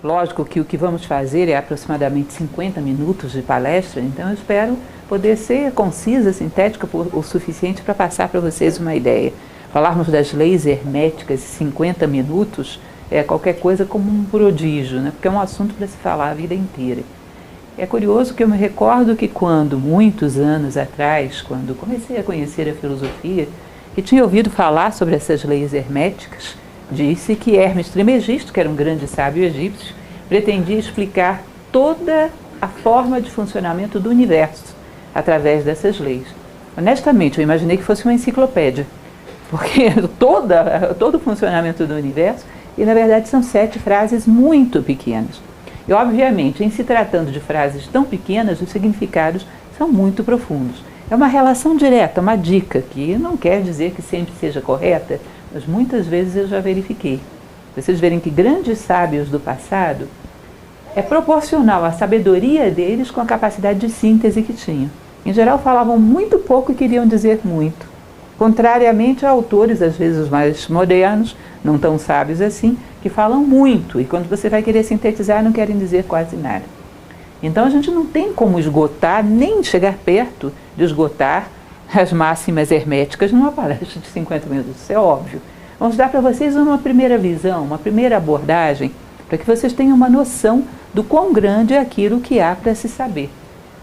Lógico que o que vamos fazer é aproximadamente 50 minutos de palestra, então eu espero poder ser concisa, sintética o suficiente para passar para vocês uma ideia. Falarmos das leis herméticas em 50 minutos é qualquer coisa como um prodígio, né? Porque é um assunto para se falar a vida inteira. É curioso que eu me recordo que quando, muitos anos atrás, quando comecei a conhecer a filosofia, e tinha ouvido falar sobre essas leis herméticas, disse que Hermes Trismegisto, que era um grande sábio egípcio, pretendia explicar toda a forma de funcionamento do universo através dessas leis. Honestamente, eu imaginei que fosse uma enciclopédia, porque todo o funcionamento do universo, e na verdade são 7 frases muito pequenas. E obviamente, em se tratando de frases tão pequenas, os significados são muito profundos. É uma relação direta, uma dica, que não quer dizer que sempre seja correta, mas muitas vezes eu já verifiquei. Vocês verem que grandes sábios do passado é proporcional à sabedoria deles com a capacidade de síntese que tinham. Em geral falavam muito pouco e queriam dizer muito. Contrariamente a autores, às vezes mais modernos, não tão sábios assim, que falam muito e quando você vai querer sintetizar não querem dizer quase nada. Então a gente não tem como esgotar, nem chegar perto de esgotar as máximas herméticas numa palestra de 50 minutos, isso é óbvio. Vamos dar para vocês uma primeira visão, uma primeira abordagem, para que vocês tenham uma noção do quão grande é aquilo que há para se saber.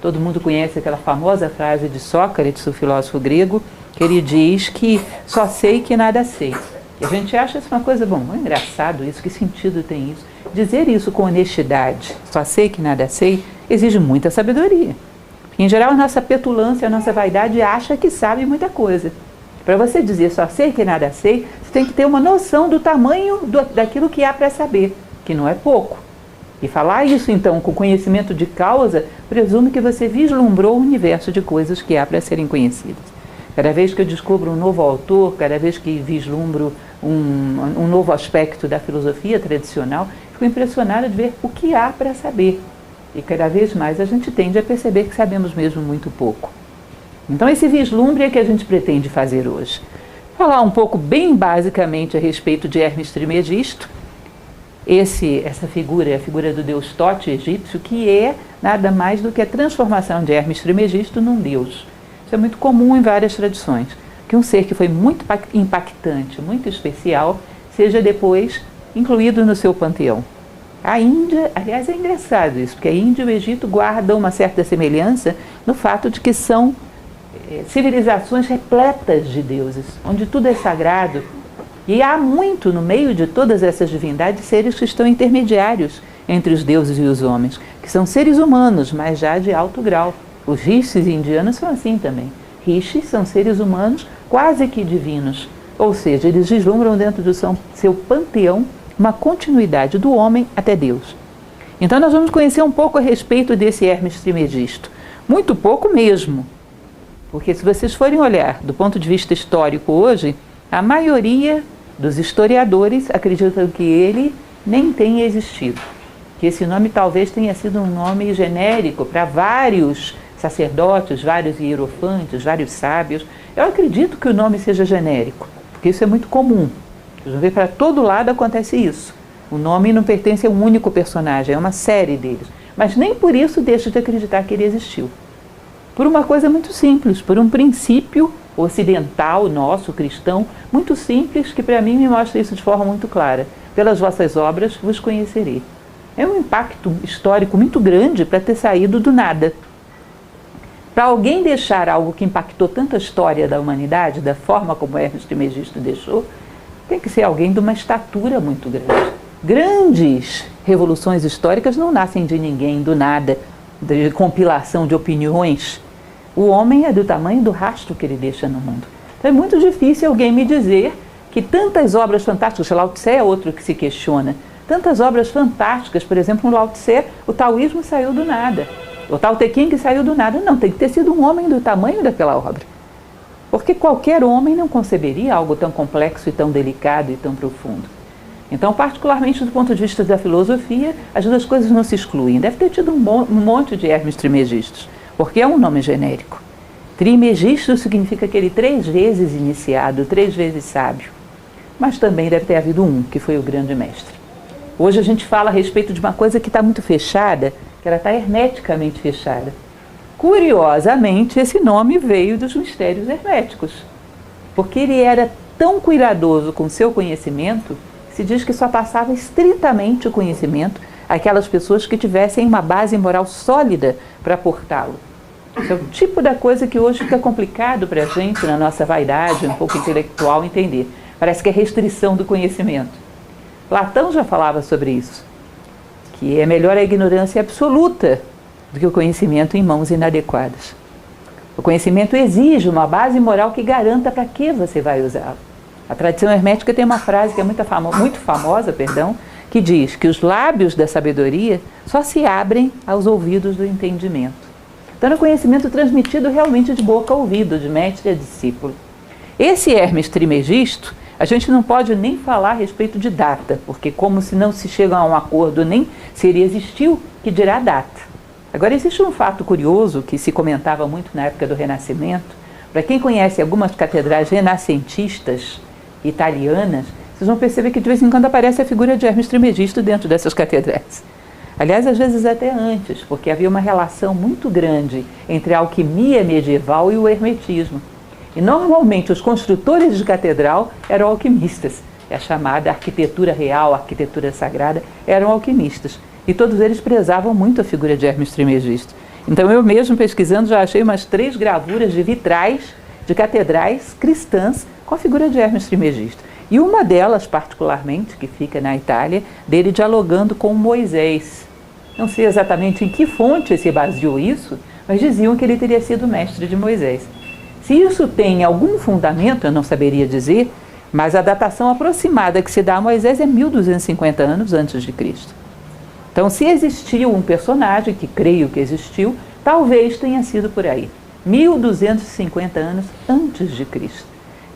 Todo mundo conhece aquela famosa frase de Sócrates, o filósofo grego, que ele diz que só sei que nada sei. E a gente acha isso uma coisa, bom, é engraçado isso, que sentido tem isso? Dizer isso com honestidade, só sei que nada sei, exige muita sabedoria. Em geral, a nossa petulância, a nossa vaidade acha que sabe muita coisa. Para você dizer só sei que nada sei, você tem que ter uma noção do tamanho daquilo que há para saber, que não é pouco. E falar isso, então, com conhecimento de causa, presume que você vislumbrou o universo de coisas que há para serem conhecidas. Cada vez que eu descubro um novo autor, cada vez que vislumbro um novo aspecto da filosofia tradicional, fico impressionada de ver o que há para saber. E cada vez mais a gente tende a perceber que sabemos mesmo muito pouco. Então esse vislumbre é que a gente pretende fazer hoje. Falar um pouco bem basicamente a respeito de Hermes Trismegisto. Essa figura é a figura do deus Tote egípcio, que é nada mais do que a transformação de Hermes Trismegisto num deus. Isso é muito comum em várias tradições, que um ser que foi muito impactante, muito especial, seja depois incluído no seu panteão. A Índia, aliás, é engraçado isso, porque a Índia e o Egito guardam uma certa semelhança no fato de que são civilizações repletas de deuses, onde tudo é sagrado. E há muito no meio de todas essas divindades seres que estão intermediários entre os deuses e os homens, que são seres humanos, mas já de alto grau. Os rishis indianos são assim também. Rishis são seres humanos quase que divinos, ou seja, eles vislumbram dentro do seu panteão uma continuidade do homem até Deus. Então nós vamos conhecer um pouco a respeito desse Hermes Trismegisto. Muito pouco mesmo, porque se vocês forem olhar do ponto de vista histórico hoje, a maioria dos historiadores acreditam que ele nem tenha existido. Que esse nome talvez tenha sido um nome genérico para vários sacerdotes, vários hierofantes, vários sábios. Eu acredito que o nome seja genérico, porque isso é muito comum. Vocês vão ver, para todo lado acontece isso. O nome não pertence a um único personagem, é uma série deles. Mas nem por isso deixa de acreditar que ele existiu. Por uma coisa muito simples, por um princípio ocidental, nosso, cristão, muito simples, que para mim me mostra isso de forma muito clara. Pelas vossas obras vos conhecerei. É um impacto histórico muito grande para ter saído do nada. Para alguém deixar algo que impactou tanto a história da humanidade, da forma como Hermes Trismegisto deixou, tem que ser alguém de uma estatura muito grande. Grandes revoluções históricas não nascem de ninguém, do nada, de compilação de opiniões. O homem é do tamanho do rastro que ele deixa no mundo. Então é muito difícil alguém me dizer que tantas obras fantásticas, Lao Tse é outro que se questiona, tantas obras fantásticas, por exemplo, no Lao Tse, o taoísmo saiu do nada, o Tao Te Ching saiu do nada. Não, tem que ter sido um homem do tamanho daquela obra. Porque qualquer homem não conceberia algo tão complexo e tão delicado e tão profundo. Então, particularmente do ponto de vista da filosofia, as duas coisas não se excluem. Deve ter tido um monte de Hermes Trismegistos, porque é um nome genérico. Trismegisto significa aquele 3 vezes iniciado, 3 vezes sábio. Mas também deve ter havido um, que foi o grande mestre. Hoje a gente fala a respeito de uma coisa que está muito fechada, que ela está hermeticamente fechada. Curiosamente, esse nome veio dos mistérios herméticos, porque ele era tão cuidadoso com o seu conhecimento, se diz que só passava estritamente o conhecimento àquelas pessoas que tivessem uma base moral sólida para portá-lo. Esse é o tipo da coisa que hoje fica complicado para a gente, na nossa vaidade, um pouco intelectual, entender. Parece que é restrição do conhecimento. Platão já falava sobre isso, que é melhor a ignorância absoluta do que o conhecimento em mãos inadequadas. O conhecimento exige uma base moral que garanta para que você vai usá-lo. A tradição hermética tem uma frase que é muito famosa, que diz que os lábios da sabedoria só se abrem aos ouvidos do entendimento. Então é um conhecimento transmitido realmente de boca a ouvido, de mestre a discípulo. Esse Hermes Trismegisto, a gente não pode nem falar a respeito de data, porque como se não se chega a um acordo nem se ele existiu, que dirá data. Agora existe um fato curioso que se comentava muito na época do Renascimento. Para quem conhece algumas catedrais renascentistas italianas, vocês vão perceber que de vez em quando aparece a figura de Hermes Trismegisto dentro dessas catedrais. Aliás, às vezes até antes, porque havia uma relação muito grande entre a alquimia medieval e o hermetismo. E normalmente os construtores de catedral eram alquimistas. É a chamada arquitetura real, arquitetura sagrada, eram alquimistas. E todos eles prezavam muito a figura de Hermes Trismegisto. Então eu mesmo pesquisando já achei umas 3 gravuras de vitrais de catedrais cristãs com a figura de Hermes Trismegisto. E uma delas, particularmente, que fica na Itália, dele dialogando com Moisés. Não sei exatamente em que fonte se baseou isso, mas diziam que ele teria sido mestre de Moisés. Se isso tem algum fundamento, eu não saberia dizer, mas a datação aproximada que se dá a Moisés é 1250 anos antes de Cristo. Então, se existiu um personagem, que creio que existiu, talvez tenha sido por aí, 1250 anos antes de Cristo.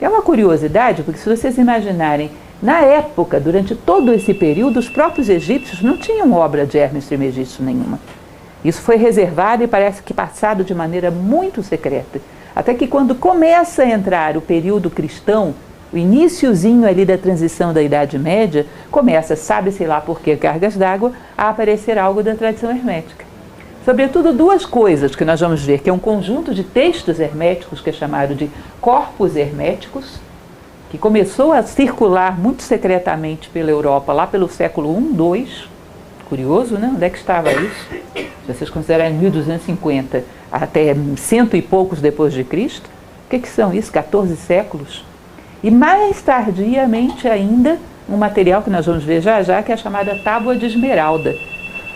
É uma curiosidade, porque se vocês imaginarem, na época, durante todo esse período, os próprios egípcios não tinham obra de Hermes Trismegisto nenhuma. Isso foi reservado e parece que passado de maneira muito secreta. Até que quando começa a entrar o período cristão, o iniciozinho ali da transição da Idade Média, começa, sabe-se lá por que cargas d'água, a aparecer algo da tradição hermética. Sobretudo 2 coisas que nós vamos ver, que é um conjunto de textos herméticos, que é chamado de corpos herméticos, que começou a circular muito secretamente pela Europa lá pelo século I, II. Curioso, né? Onde é que estava isso? Se vocês considerarem 1250 até 100 e poucos depois de Cristo, o que são isso? 14 séculos? E mais tardiamente ainda, um material que nós vamos ver já, que é a chamada Tábua de Esmeralda,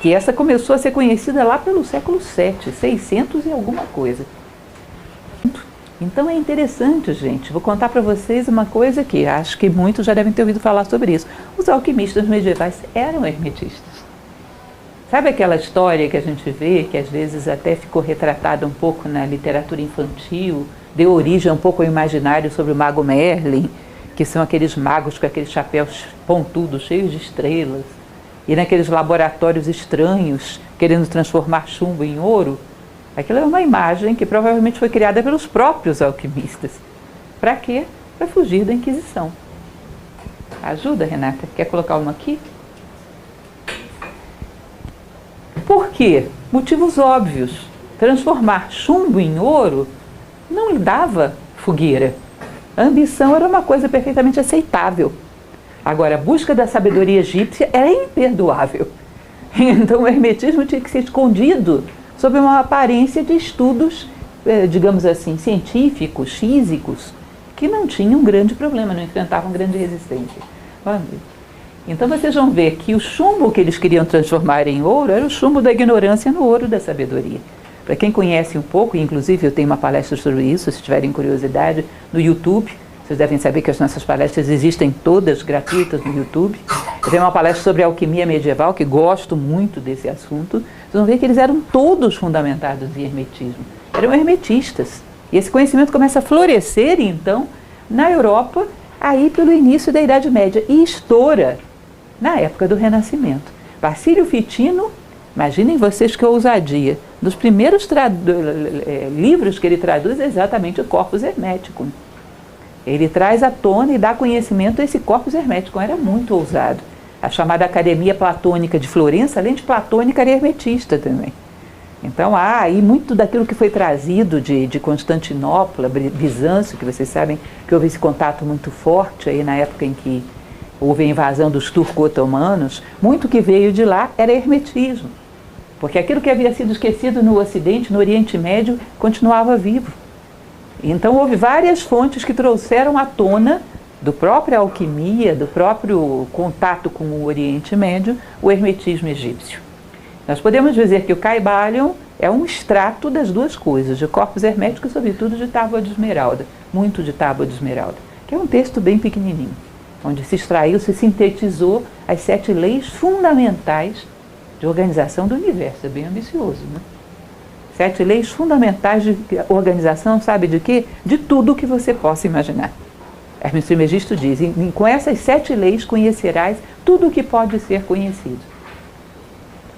que essa começou a ser conhecida lá pelo século VII, 600 e alguma coisa. Então é interessante, gente. Vou contar para vocês uma coisa que acho que muitos já devem ter ouvido falar sobre isso. Os alquimistas medievais eram hermetistas. Sabe aquela história que a gente vê, que às vezes até ficou retratada um pouco na literatura infantil, deu origem um pouco ao imaginário sobre o mago Merlin, que são aqueles magos com aqueles chapéus pontudos, cheios de estrelas, e naqueles laboratórios estranhos, querendo transformar chumbo em ouro? Aquilo é uma imagem que provavelmente foi criada pelos próprios alquimistas. Para quê? Para fugir da Inquisição. Ajuda, Renata? Quer colocar uma aqui? Por quê? Motivos óbvios. Transformar chumbo em ouro não lhe dava fogueira. A ambição era uma coisa perfeitamente aceitável. Agora, a busca da sabedoria egípcia era imperdoável. Então o hermetismo tinha que ser escondido sob uma aparência de estudos, digamos assim, científicos, físicos, que não tinham grande problema, não enfrentavam grande resistência. Então vocês vão ver que o chumbo que eles queriam transformar em ouro era o chumbo da ignorância no ouro da sabedoria. Para quem conhece um pouco, inclusive eu tenho uma palestra sobre isso, se tiverem curiosidade, no YouTube. Vocês devem saber que as nossas palestras existem todas gratuitas no YouTube. Eu tenho uma palestra sobre alquimia medieval, que gosto muito desse assunto. Vocês vão ver que eles eram todos fundamentados em hermetismo. Eram hermetistas. E esse conhecimento começa a florescer, então, na Europa, aí pelo início da Idade Média. E estoura na época do Renascimento. Basílio Ficino, imaginem vocês que ousadia. Dos primeiros livros que ele traduz é exatamente o Corpus Hermeticum. Ele traz à tona e dá conhecimento a esse corpus hermético. Era muito ousado. a chamada Academia Platônica de Florença, além de platônica, era hermetista também. Então há aí muito daquilo que foi trazido de Constantinopla, Bizâncio, que vocês sabem que houve esse contato muito forte aí na época em que houve a invasão dos turco-otomanos, muito que veio de lá era hermetismo. Porque aquilo que havia sido esquecido no Ocidente, no Oriente Médio, continuava vivo. Então houve várias fontes que trouxeram à tona, do própria alquimia, do próprio contato com o Oriente Médio, o hermetismo egípcio. Nós podemos dizer que o Kybalion é um extrato das duas coisas, de corpos herméticos, sobretudo de tábua de esmeralda, muito de tábua de esmeralda, que é um texto bem pequenininho, onde se extraiu, se sintetizou as 7 leis fundamentais de organização do universo. É bem ambicioso, né? 7 leis fundamentais de organização, sabe de quê? De tudo que você possa imaginar. Hermes Trismegisto diz, com essas 7 leis conhecerás tudo o que pode ser conhecido.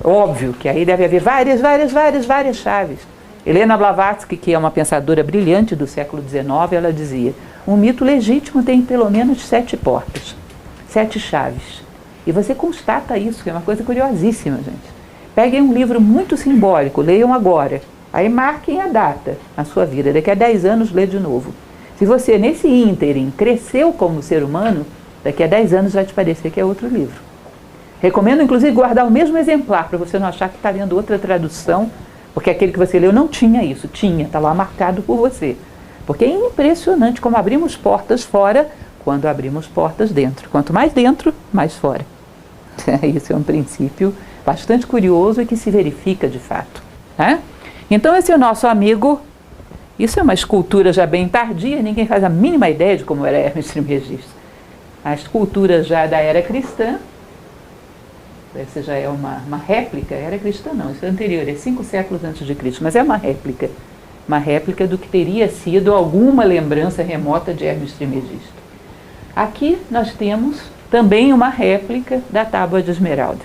Óbvio que aí deve haver várias chaves. Helena Blavatsky, que é uma pensadora brilhante do século XIX, ela dizia, um mito legítimo tem pelo menos 7 portas, 7 chaves. E você constata isso, que é uma coisa curiosíssima, gente. Peguem um livro muito simbólico, leiam agora, aí marquem a data na sua vida, daqui a 10 anos lê de novo. Se você, nesse ínterim, cresceu como ser humano, daqui a 10 anos vai te parecer que é outro livro. Recomendo, inclusive, guardar o mesmo exemplar, para você não achar que está lendo outra tradução, porque aquele que você leu não tinha isso. Tinha, está lá marcado por você. Porque é impressionante como abrimos portas fora, quando abrimos portas dentro. Quanto mais dentro, mais fora. Isso é um princípio bastante curioso e que se verifica de fato. Né? Então, esse é o nosso amigo. Isso é uma escultura já bem tardia, ninguém faz a mínima ideia de como era Hermes Trismegisto. A escultura já da era cristã, essa já é uma réplica, era cristã não, isso é anterior, é 5 séculos antes de Cristo, mas é uma réplica do que teria sido alguma lembrança remota de Hermes Trismegisto. Aqui nós temos também uma réplica da Tábua de Esmeralda,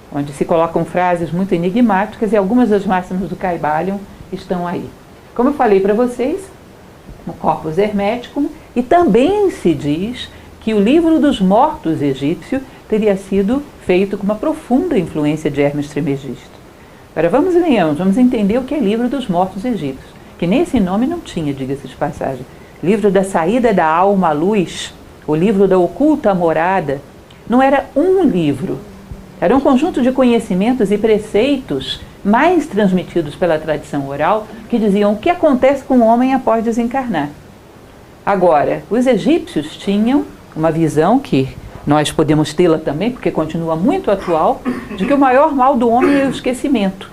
onde se colocam frases muito enigmáticas e algumas das máximas do Kybalion estão aí. Como eu falei para vocês, no Corpus Hermeticum, e também se diz que o livro dos mortos egípcio teria sido feito com uma profunda influência de Hermes Trismegisto. Agora vamos entender o que é livro dos mortos egípcios, que nem esse nome não tinha, diga-se de passagem. Livro da saída da alma à luz, o livro da oculta morada, não era um livro, era um conjunto de conhecimentos e preceitos mais transmitidos pela tradição oral, que diziam o que acontece com o homem após desencarnar. Agora, os egípcios tinham uma visão que nós podemos tê-la também, porque continua muito atual, de que o maior mal do homem é o esquecimento.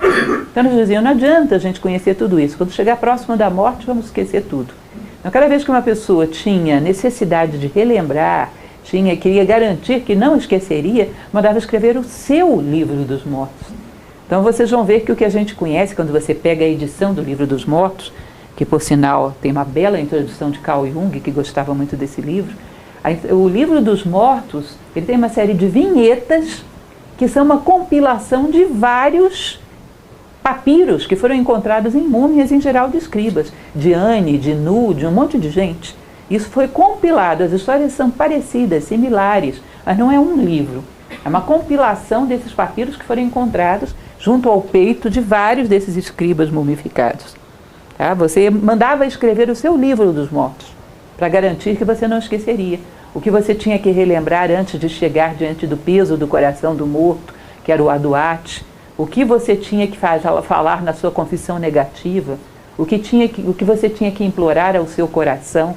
Então eles diziam, não adianta a gente conhecer tudo isso, quando chegar próximo da morte vamos esquecer tudo. Então cada vez que uma pessoa tinha necessidade de relembrar, queria garantir que não esqueceria, mandava escrever o seu livro dos mortos. Então vocês vão ver que o que a gente conhece, quando você pega a edição do Livro dos Mortos, que por sinal tem uma bela introdução de Carl Jung, que gostava muito desse livro, o Livro dos Mortos, ele tem uma série de vinhetas que são uma compilação de vários papiros que foram encontrados em múmias, em geral de escribas, de Anne, de Nu, de um monte de gente. Isso foi compilado, as histórias são parecidas, similares, mas não é um livro. É uma compilação desses papiros que foram encontrados junto ao peito de vários desses escribas mumificados. Tá? Você mandava escrever o seu livro dos mortos, para garantir que você não esqueceria. O que você tinha que relembrar antes de chegar diante do peso do coração do morto, que era o Aduat, o que você tinha que falar na sua confissão negativa, o que você tinha que implorar ao seu coração.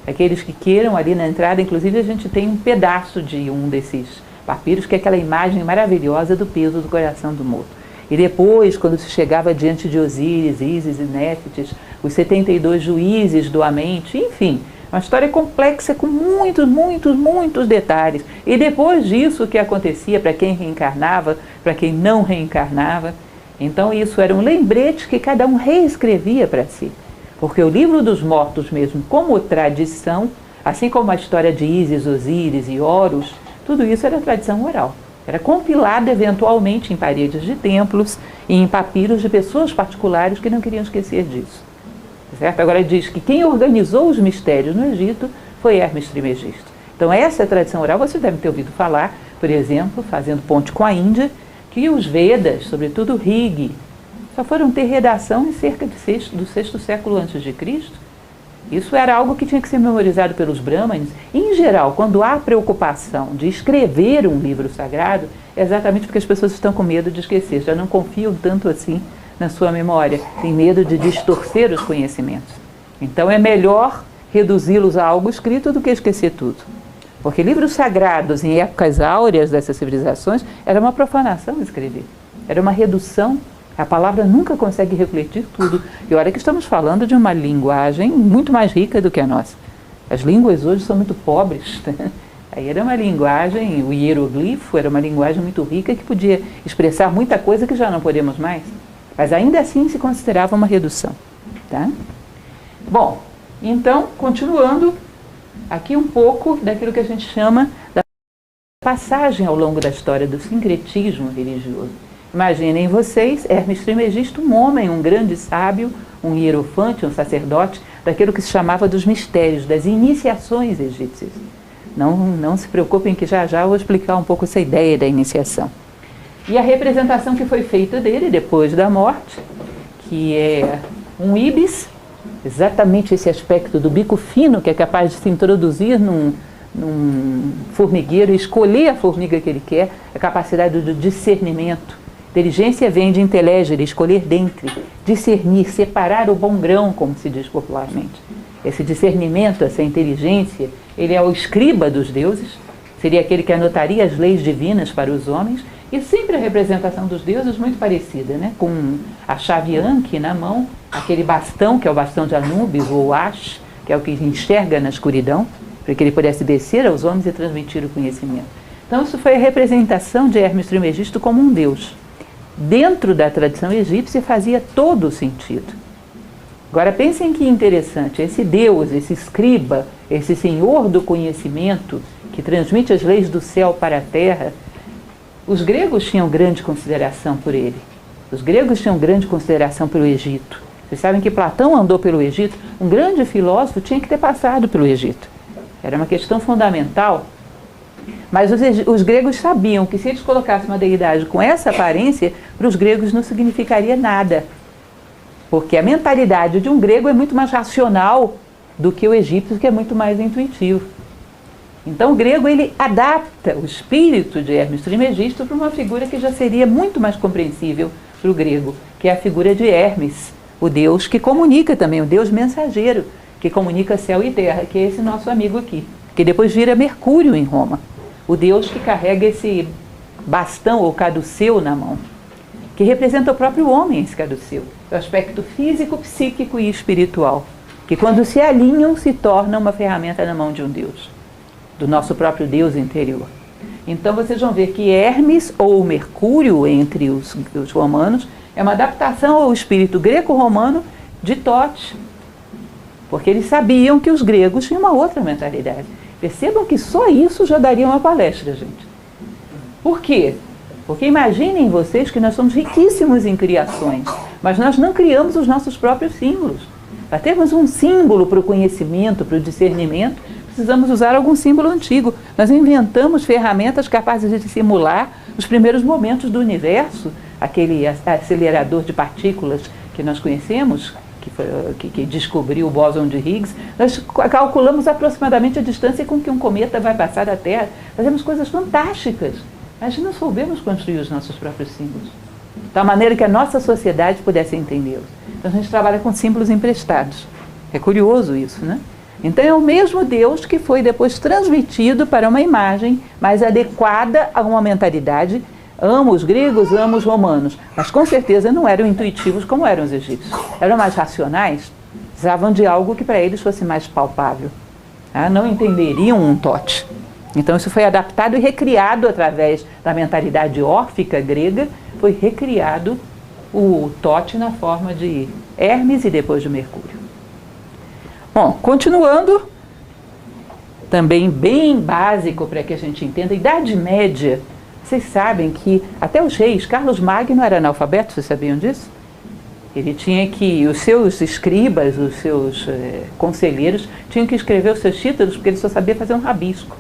Aqueles que queiram, ali na entrada, inclusive a gente tem um pedaço de um desses papiros, que é aquela imagem maravilhosa do peso do coração do morto. E depois, quando se chegava diante de Osíris, Ísis e Néfites, os 72 juízes do Amente, enfim, uma história complexa com muitos detalhes. E depois disso, o que acontecia para quem reencarnava, para quem não reencarnava. Então isso era um lembrete que cada um reescrevia para si. Porque o Livro dos Mortos mesmo, como tradição, assim como a história de Ísis, Osíris e Horus, tudo isso era tradição oral. Era compilado eventualmente em paredes de templos e em papiros de pessoas particulares que não queriam esquecer disso. Certo? Agora diz que quem organizou os mistérios no Egito foi Hermes Trismegisto. Então essa tradição oral você deve ter ouvido falar, por exemplo, fazendo ponte com a Índia, que os Vedas, sobretudo o Rig, só foram ter redação em cerca do sexto século antes de Cristo. Isso era algo que tinha que ser memorizado pelos Brahmanes. Em geral, quando há preocupação de escrever um livro sagrado, é exatamente porque as pessoas estão com medo de esquecer, já não confiam tanto assim na sua memória, tem medo de distorcer os conhecimentos. Então é melhor reduzi-los a algo escrito do que esquecer tudo. Porque livros sagrados em épocas áureas dessas civilizações era uma profanação escrever, era uma redução. A palavra nunca consegue refletir tudo. E olha que estamos falando de uma linguagem muito mais rica do que a nossa. As línguas hoje são muito pobres. Aí era uma linguagem, o hieroglifo era uma linguagem muito rica que podia expressar muita coisa que já não podemos mais. Mas ainda assim se considerava uma redução. Tá? Bom, então, continuando, aqui um pouco daquilo que a gente chama da passagem ao longo da história do sincretismo religioso. Imaginem vocês, Hermes Trismegisto, um homem, um grande sábio, um hierofante, um sacerdote, daquilo que se chamava dos mistérios, das iniciações egípcias. Não se preocupem que já eu vou explicar um pouco essa ideia da iniciação. E a representação que foi feita dele depois da morte, que é um íbis, exatamente esse aspecto do bico fino que é capaz de se introduzir num formigueiro e escolher a formiga que ele quer, a capacidade do discernimento. Inteligência vem de intelegere, escolher dentre, discernir, separar o bom grão, como se diz popularmente. Esse discernimento, essa inteligência, ele é o escriba dos deuses, seria aquele que anotaria as leis divinas para os homens, e sempre a representação dos deuses muito parecida, né? Com a chave Anki na mão, aquele bastão, que é o bastão de Anubis, ou Ash, que é o que enxerga na escuridão, para que ele pudesse descer aos homens e transmitir o conhecimento. Então isso foi a representação de Hermes Trismegisto como um deus. Dentro da tradição egípcia fazia todo o sentido. Agora pensem que interessante, esse Deus, esse escriba, esse senhor do conhecimento que transmite as leis do céu para a terra, os gregos tinham grande consideração por ele. Os gregos tinham grande consideração pelo Egito. Vocês sabem que Platão andou pelo Egito, um grande filósofo tinha que ter passado pelo Egito. Era uma questão fundamental. Mas os gregos sabiam que se eles colocassem uma deidade com essa aparência, para os gregos não significaria nada. Porque a mentalidade de um grego é muito mais racional do que o egípcio, que é muito mais intuitivo. Então o grego ele adapta o espírito de Hermes Trismegisto para uma figura que já seria muito mais compreensível para o grego, que é a figura de Hermes, o deus que comunica também, o deus mensageiro, que comunica céu e terra, que é esse nosso amigo aqui, que depois vira Mercúrio em Roma, o deus que carrega esse bastão ou caduceu na mão, que representa o próprio homem, esse caduceu, o aspecto físico, psíquico e espiritual, que quando se alinham se torna uma ferramenta na mão de um deus, do nosso próprio Deus interior. Então vocês vão ver que Hermes, ou Mercúrio entre os romanos, é uma adaptação ao espírito greco-romano de Thoth, porque eles sabiam que os gregos tinham uma outra mentalidade. Percebam que só isso já daria uma palestra, gente. Por quê? Porque imaginem vocês que nós somos riquíssimos em criações, mas nós não criamos os nossos próprios símbolos. Para termos um símbolo para o conhecimento, para o discernimento, precisamos usar algum símbolo antigo. Nós inventamos ferramentas capazes de simular os primeiros momentos do universo, aquele acelerador de partículas que nós conhecemos, que descobriu o bóson de Higgs. Nós calculamos aproximadamente a distância com que um cometa vai passar da Terra. Fazemos coisas fantásticas, mas não soubemos construir os nossos próprios símbolos, de tal maneira que a nossa sociedade pudesse entendê-los. Então a gente trabalha com símbolos emprestados. É curioso isso, né? Então é o mesmo Deus que foi depois transmitido para uma imagem mais adequada a uma mentalidade. Amo os gregos, amo os romanos, mas com certeza não eram intuitivos como eram os egípcios. Eram mais racionais, precisavam de algo que para eles fosse mais palpável. Não entenderiam um Thoth. Então isso foi adaptado e recriado através da mentalidade órfica grega, foi recriado o Thoth na forma de Hermes e depois de Mercúrio. Bom, continuando, também bem básico para que a gente entenda, a Idade Média. Vocês sabem que até os reis, Carlos Magno era analfabeto, vocês sabiam disso? Ele tinha que, os seus escribas, os seus conselheiros, tinham que escrever os seus títulos porque ele só sabia fazer um rabisco.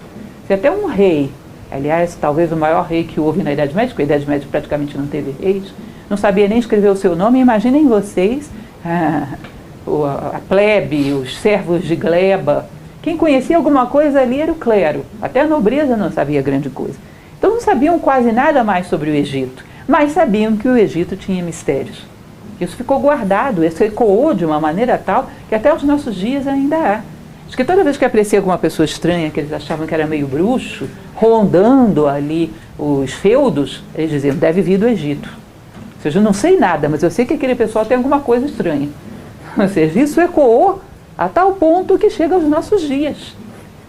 Se até um rei aliás, talvez o maior rei que houve na Idade Média, porque a Idade Média praticamente não teve reis, não sabia nem escrever o seu nome. Imaginem vocês, a plebe, os servos de gleba. Quem conhecia alguma coisa ali era o clero, até a nobreza não sabia grande coisa. Então não sabiam quase nada mais sobre o Egito, mas sabiam que o Egito tinha mistérios. Isso ficou guardado, isso ecoou de uma maneira tal que até os nossos dias ainda há. Acho que toda vez que aparecia alguma pessoa estranha, que eles achavam que era meio bruxo, rondando ali os feudos, eles diziam, deve vir do Egito. Ou seja, eu não sei nada, mas eu sei que aquele pessoal tem alguma coisa estranha. Ou seja, isso ecoou a tal ponto que chega aos nossos dias.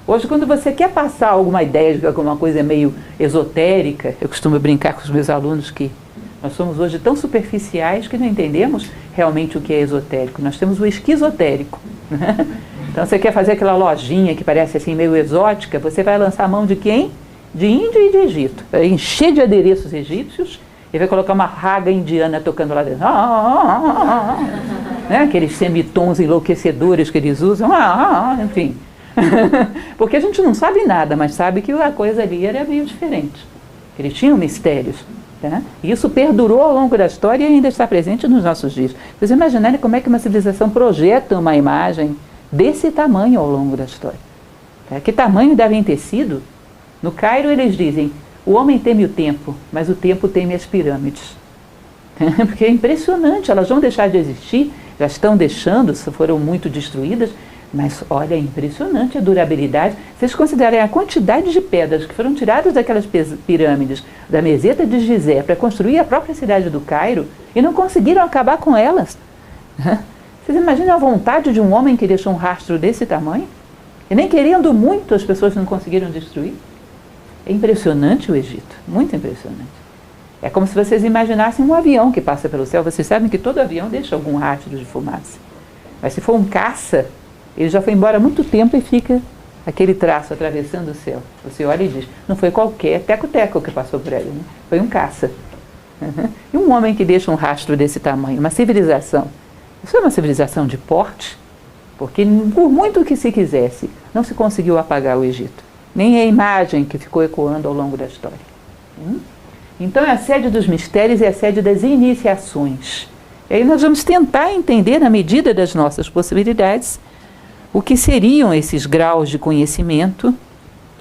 Hoje, quando você quer passar alguma ideia de que alguma coisa é meio esotérica, eu costumo brincar com os meus alunos que nós somos hoje tão superficiais que não entendemos realmente o que é esotérico. Nós temos o esquizotérico. Então, você quer fazer aquela lojinha que parece assim meio exótica, você vai lançar a mão de quem? De Índia e de Egito. Vai encher de adereços egípcios e vai colocar uma raga indiana tocando lá dentro. Né? Aqueles semitons enlouquecedores que eles usam. Enfim. Porque a gente não sabe nada, mas sabe que a coisa ali era meio diferente. Eles tinham mistérios. Tá? E isso perdurou ao longo da história e ainda está presente nos nossos dias. Vocês imaginarem como é que uma civilização projeta uma imagem desse tamanho ao longo da história. Tá? Que tamanho devem ter sido? No Cairo eles dizem, o homem teme o tempo, mas o tempo teme as pirâmides. Porque é impressionante, elas vão deixar de existir, já estão deixando, foram muito destruídas, mas olha, é impressionante a durabilidade. Vocês considerem a quantidade de pedras que foram tiradas daquelas pirâmides da meseta de Gizé para construir a própria cidade do Cairo e não conseguiram acabar com elas. Vocês imaginam a vontade de um homem que deixou um rastro desse tamanho? E nem querendo muito as pessoas não conseguiram destruir? É impressionante o Egito, muito impressionante. É como se vocês imaginassem um avião que passa pelo céu. Vocês sabem que todo avião deixa algum rastro de fumaça. Mas se for um caça, ele já foi embora há muito tempo e fica aquele traço atravessando o céu. Você olha e diz, não foi qualquer teco-teco que passou por ele, né? Foi um caça. E um homem que deixa um rastro desse tamanho, uma civilização. Isso é uma civilização de porte, porque por muito que se quisesse, não se conseguiu apagar o Egito. Nem a imagem que ficou ecoando ao longo da história. Então é a sede dos mistérios e a sede das iniciações. E aí nós vamos tentar entender, na medida das nossas possibilidades, o que seriam esses graus de conhecimento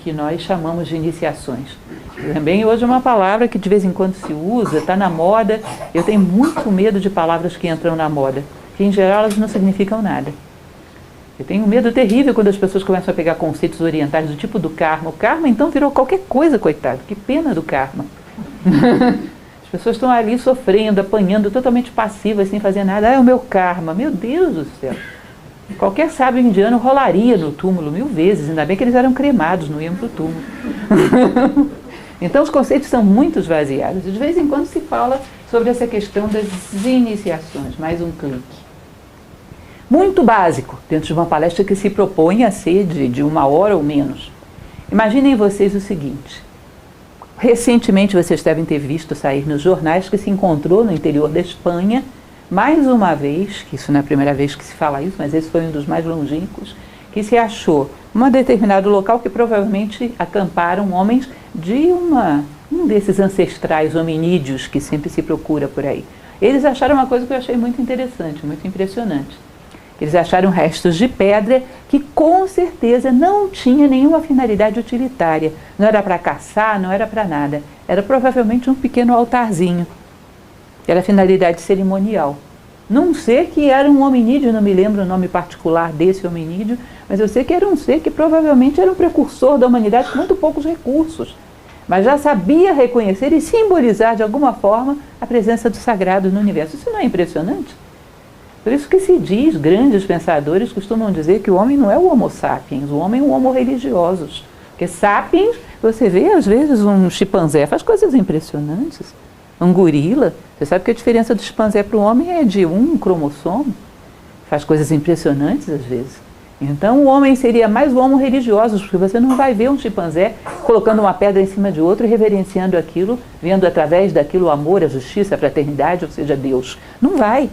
que nós chamamos de iniciações. Também hoje é uma palavra que de vez em quando se usa, está na moda. Eu tenho muito medo de palavras que entram na moda, que em geral elas não significam nada. Eu tenho um medo terrível quando as pessoas começam a pegar conceitos orientais do tipo do karma. O karma então virou qualquer coisa, coitado. Que pena do karma. As pessoas estão ali sofrendo, apanhando, totalmente passivas, sem fazer nada. É o meu karma. Meu Deus do céu. Qualquer sábio indiano rolaria no túmulo 1000 vezes. Ainda bem que eles eram cremados, não iam para o túmulo. Então os conceitos são muito esvaziados. De vez em quando se fala sobre essa questão das iniciações. Mais um clique. Muito básico, dentro de uma palestra que se propõe a ser de 1 hora ou menos. Imaginem vocês o seguinte. Recentemente vocês devem ter visto sair nos jornais que se encontrou no interior da Espanha, mais uma vez, que isso não é a primeira vez que se fala isso, mas esse foi um dos mais longínquos, que se achou um determinado local que provavelmente acamparam homens de um desses ancestrais hominídeos que sempre se procura por aí. Eles acharam uma coisa que eu achei muito interessante, muito impressionante. Eles acharam restos de pedra que com certeza não tinha nenhuma finalidade utilitária. Não era para caçar, não era para nada. Era provavelmente um pequeno altarzinho. Era finalidade cerimonial. Não sei que era um hominídeo, não me lembro o nome particular desse hominídeo, mas eu sei que era um ser que provavelmente era um precursor da humanidade com muito poucos recursos. Mas já sabia reconhecer e simbolizar de alguma forma a presença do sagrado no universo. Isso não é impressionante? Por isso que se diz, grandes pensadores costumam dizer que o homem não é o homo sapiens, o homem é um homo religiosos. Porque sapiens, você vê às vezes um chimpanzé, faz coisas impressionantes. Um gorila, você sabe que a diferença do chimpanzé para o homem é de um cromossomo. Faz coisas impressionantes às vezes. Então o homem seria mais o homo religiosos, porque você não vai ver um chimpanzé colocando uma pedra em cima de outro e reverenciando aquilo, vendo através daquilo o amor, a justiça, a fraternidade, ou seja, Deus. Não vai.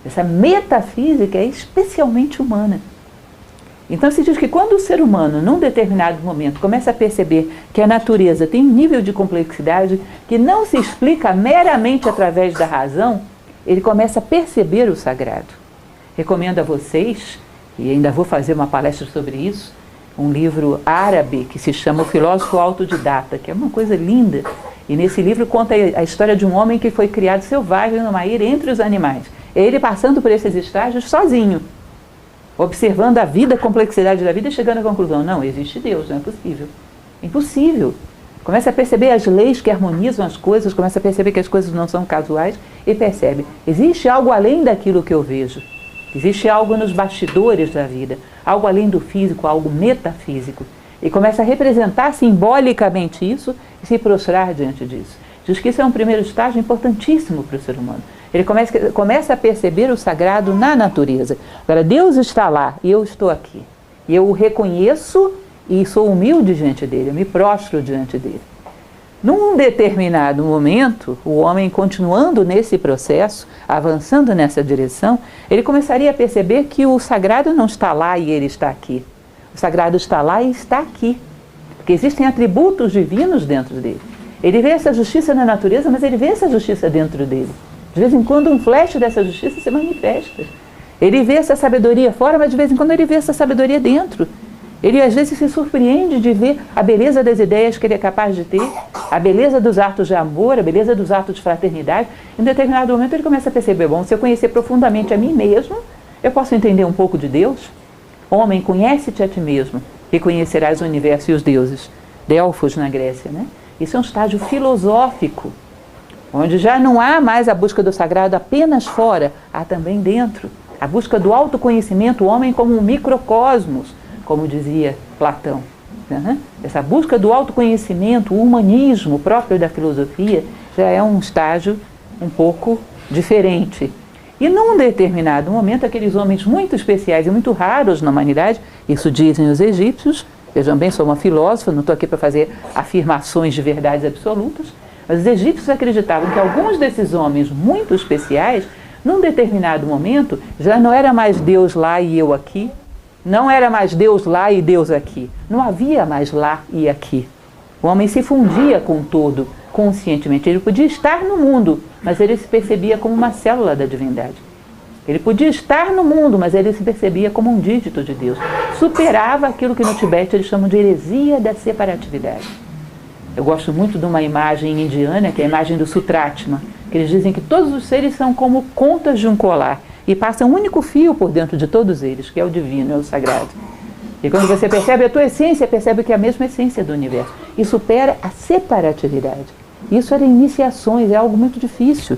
Essa metafísica é especialmente humana. Então se diz que quando o ser humano, num determinado momento, começa a perceber que a natureza tem um nível de complexidade que não se explica meramente através da razão, ele começa a perceber o sagrado. Recomendo a vocês, e ainda vou fazer uma palestra sobre isso, um livro árabe que se chama O Filósofo Autodidata, que é uma coisa linda. E nesse livro conta a história de um homem que foi criado selvagem numa ilha entre os animais. Ele passando por esses estágios sozinho, observando a vida, a complexidade da vida, e chegando à conclusão: não, existe Deus, não é possível. Impossível. Começa a perceber as leis que harmonizam as coisas, começa a perceber que as coisas não são casuais e percebe: existe algo além daquilo que eu vejo. Existe algo nos bastidores da vida, algo além do físico, algo metafísico. E começa a representar simbolicamente isso e se prostrar diante disso. Diz que isso é um primeiro estágio importantíssimo para o ser humano. Ele começa a perceber o sagrado na natureza. Agora, Deus está lá e eu estou aqui. E eu o reconheço e sou humilde diante dele, eu me prostro diante dele. Num determinado momento, o homem, continuando nesse processo, avançando nessa direção, ele começaria a perceber que o sagrado não está lá e ele está aqui. O sagrado está lá e está aqui. Porque existem atributos divinos dentro dele. Ele vê essa justiça na natureza, mas ele vê essa justiça dentro dele. De vez em quando um flash dessa justiça se manifesta. Ele vê essa sabedoria fora, mas de vez em quando ele vê essa sabedoria dentro. Ele às vezes se surpreende de ver a beleza das ideias que ele é capaz de ter, a beleza dos atos de amor, a beleza dos atos de fraternidade. Em determinado momento ele começa a perceber: bom, se eu conhecer profundamente a mim mesmo, eu posso entender um pouco de Deus. Homem, conhece-te a ti mesmo e conhecerás o universo e os deuses. Delfos na Grécia, né? Isso é um estágio filosófico, onde já não há mais a busca do sagrado apenas fora, há também dentro. A busca do autoconhecimento, o homem como um microcosmos, como dizia Platão. Essa busca do autoconhecimento, o humanismo próprio da filosofia, já é um estágio um pouco diferente. E num determinado momento, aqueles homens muito especiais e muito raros na humanidade, isso dizem os egípcios, vejam bem, sou uma filósofa, não estou aqui para fazer afirmações de verdades absolutas, mas os egípcios acreditavam que alguns desses homens muito especiais, num determinado momento, já não era mais Deus lá e eu aqui, não era mais Deus lá e Deus aqui. Não havia mais lá e aqui. O homem se fundia com o todo, conscientemente. Ele podia estar no mundo, mas ele se percebia como uma célula da divindade. Ele podia estar no mundo, mas ele se percebia como um dígito de Deus. Superava aquilo que no Tibete eles chamam de heresia da separatividade. Eu gosto muito de uma imagem indiana, que é a imagem do Sutratma, que eles dizem que todos os seres são como contas de um colar. E passa um único fio por dentro de todos eles, que é o divino, é o sagrado. E quando você percebe a tua essência, percebe que é a mesma essência do universo. E supera a separatividade. Isso era iniciações, é algo muito difícil.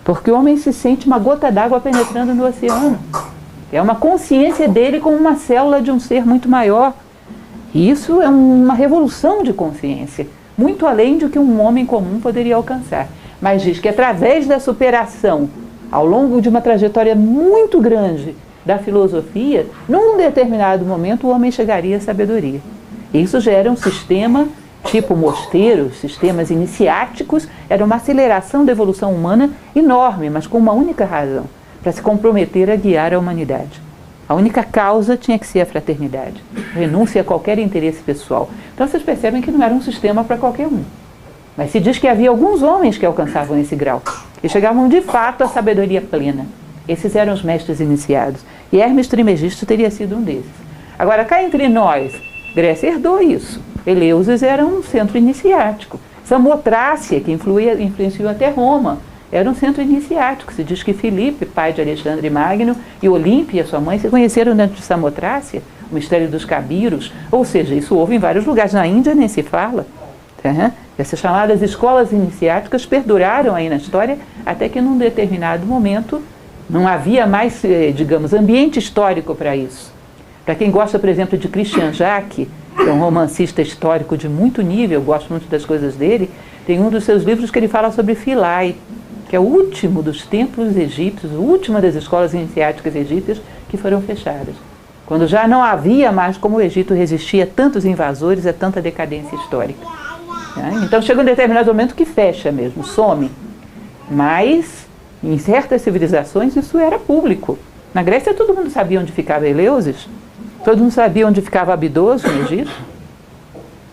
Porque o homem se sente uma gota d'água penetrando no oceano. É uma consciência dele como uma célula de um ser muito maior. E isso é uma revolução de consciência, muito além do que um homem comum poderia alcançar. Mas diz que através da superação, ao longo de uma trajetória muito grande da filosofia, num determinado momento o homem chegaria à sabedoria. Isso gera um sistema tipo mosteiros, sistemas iniciáticos, era uma aceleração da evolução humana enorme, mas com uma única razão, para se comprometer a guiar a humanidade. A única causa tinha que ser a fraternidade, renúncia a qualquer interesse pessoal. Então vocês percebem que não era um sistema para qualquer um. Mas se diz que havia alguns homens que alcançavam esse grau e chegavam de fato à sabedoria plena. Esses eram os mestres iniciados. E Hermes Trismegisto teria sido um desses. Agora, cá entre nós, Grécia herdou isso. Eleusis era um centro iniciático. Samotrácia, que influenciou até Roma, era um centro iniciático. Se diz que Filipe, pai de Alexandre Magno, e Olímpia, sua mãe, se conheceram dentro de Samotrácia, o mistério dos Cabiros. Ou seja, isso houve em vários lugares. Na Índia nem se fala. Essas chamadas escolas iniciáticas perduraram aí na história, até que num determinado momento não havia mais, digamos, ambiente histórico para isso. Para quem gosta, por exemplo, de Christian Jacques, que é um romancista histórico de muito nível, eu gosto muito das coisas dele, tem um dos seus livros que ele fala sobre Philae, que é o último dos templos egípcios, a última das escolas iniciáticas egípcias que foram fechadas. Quando já não havia mais como o Egito resistir a tantos invasores, a tanta decadência histórica. Então chega um determinado momento que fecha mesmo, some. Mas em certas civilizações isso era público. Na Grécia todo mundo sabia onde ficava Eleusis. Todo mundo sabia onde ficava Abidoso, no Egito.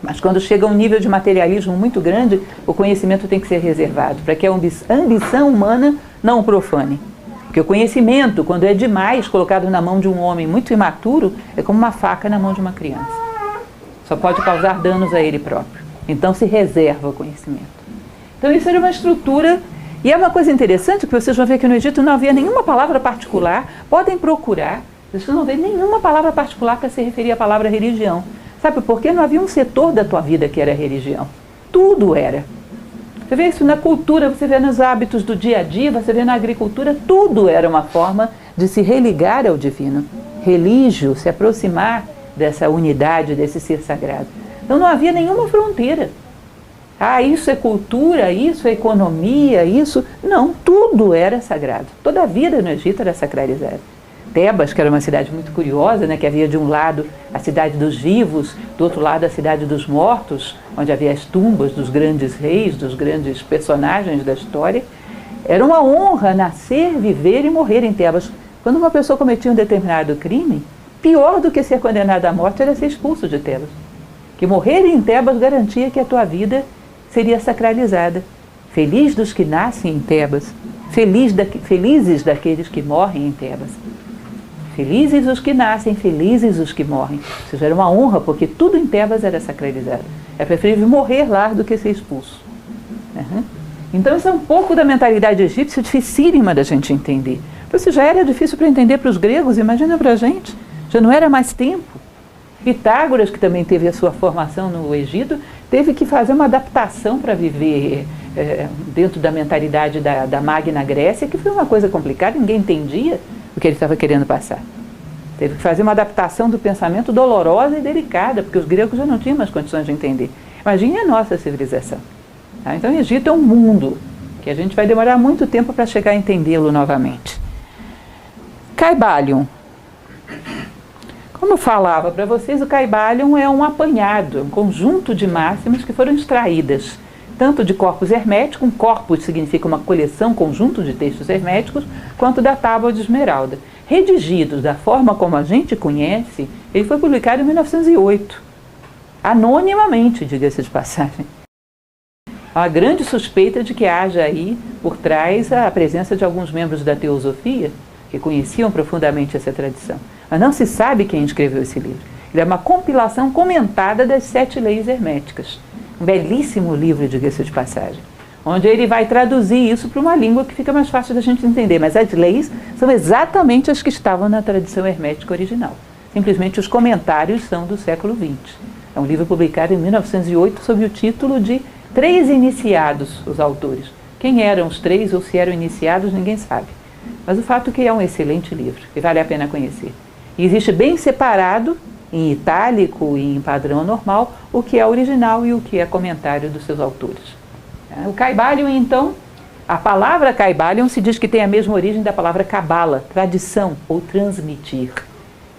Mas quando chega a um nível de materialismo muito grande, o conhecimento tem que ser reservado, para que a ambição humana não o profane. Porque o conhecimento, quando é demais, colocado na mão de um homem muito imaturo, é como uma faca na mão de uma criança. Só pode causar danos a ele próprio. Então se reserva o conhecimento. Então isso era uma estrutura, e é uma coisa interessante, que vocês vão ver que no Egito não havia nenhuma palavra particular. Podem procurar, vocês não vê nenhuma palavra particular para se referir à palavra religião. Sabe por quê? Não havia um setor da tua vida que era religião. Tudo era. Você vê isso na cultura, você vê nos hábitos do dia a dia, você vê na agricultura, tudo era uma forma de se religar ao divino. Religio, se aproximar dessa unidade, desse ser sagrado. Então não havia nenhuma fronteira. Ah, isso é cultura, isso é economia, isso... Não, tudo era sagrado. Toda a vida no Egito era sacralizada. Tebas, que era uma cidade muito curiosa, né, que havia de um lado a cidade dos vivos, do outro lado a cidade dos mortos, onde havia as tumbas dos grandes reis, dos grandes personagens da história. Era uma honra nascer, viver e morrer em Tebas. Quando uma pessoa cometia um determinado crime, pior do que ser condenado à morte era ser expulso de Tebas. Que morrer em Tebas garantia que a tua vida seria sacralizada. Feliz dos que nascem em Tebas, felizes daqueles que morrem em Tebas. Felizes os que nascem, felizes os que morrem. Ou seja, era uma honra, porque tudo em Tebas era sacralizado. É preferível morrer lá do que ser expulso. Então isso é um pouco da mentalidade egípcia, dificílima da gente entender. Isso já era difícil para entender para os gregos, imagina para a gente. Já não era mais tempo. Pitágoras, que também teve a sua formação no Egito, teve que fazer uma adaptação para viver dentro da mentalidade da Magna Grécia, que foi uma coisa complicada, ninguém entendia o que ele estava querendo passar. Teve que fazer uma adaptação do pensamento dolorosa e delicada, porque os gregos já não tinham mais condições de entender. Imagine a nossa civilização. Tá? Então o Egito é um mundo que a gente vai demorar muito tempo para chegar a entendê-lo novamente. Caibalion. Como eu falava para vocês, o Caibalion é um apanhado, um conjunto de máximas que foram extraídas tanto de corpus hermético, um corpus significa uma coleção, conjunto de textos herméticos, quanto da Tábua de Esmeralda. Redigidos da forma como a gente conhece, ele foi publicado em 1908, anonimamente, diga-se de passagem. Há uma grande suspeita de que haja aí, por trás, a presença de alguns membros da teosofia, que conheciam profundamente essa tradição. Mas não se sabe quem escreveu esse livro. Ele é uma compilação comentada das 7 leis herméticas. Um belíssimo livro, diga-se de passagem, onde ele vai traduzir isso para uma língua que fica mais fácil da gente entender. Mas as leis são exatamente as que estavam na tradição hermética original. Simplesmente os comentários são do século XX. É um livro publicado em 1908 sob o título de 3 iniciados, os autores. Quem eram os 3 ou se eram iniciados, ninguém sabe. Mas o fato é que é um excelente livro e vale a pena conhecer. E existe bem separado, em itálico e em padrão normal, o que é original e o que é comentário dos seus autores. O Caibalion, então, a palavra Caibalion se diz que tem a mesma origem da palavra cabala, tradição ou transmitir,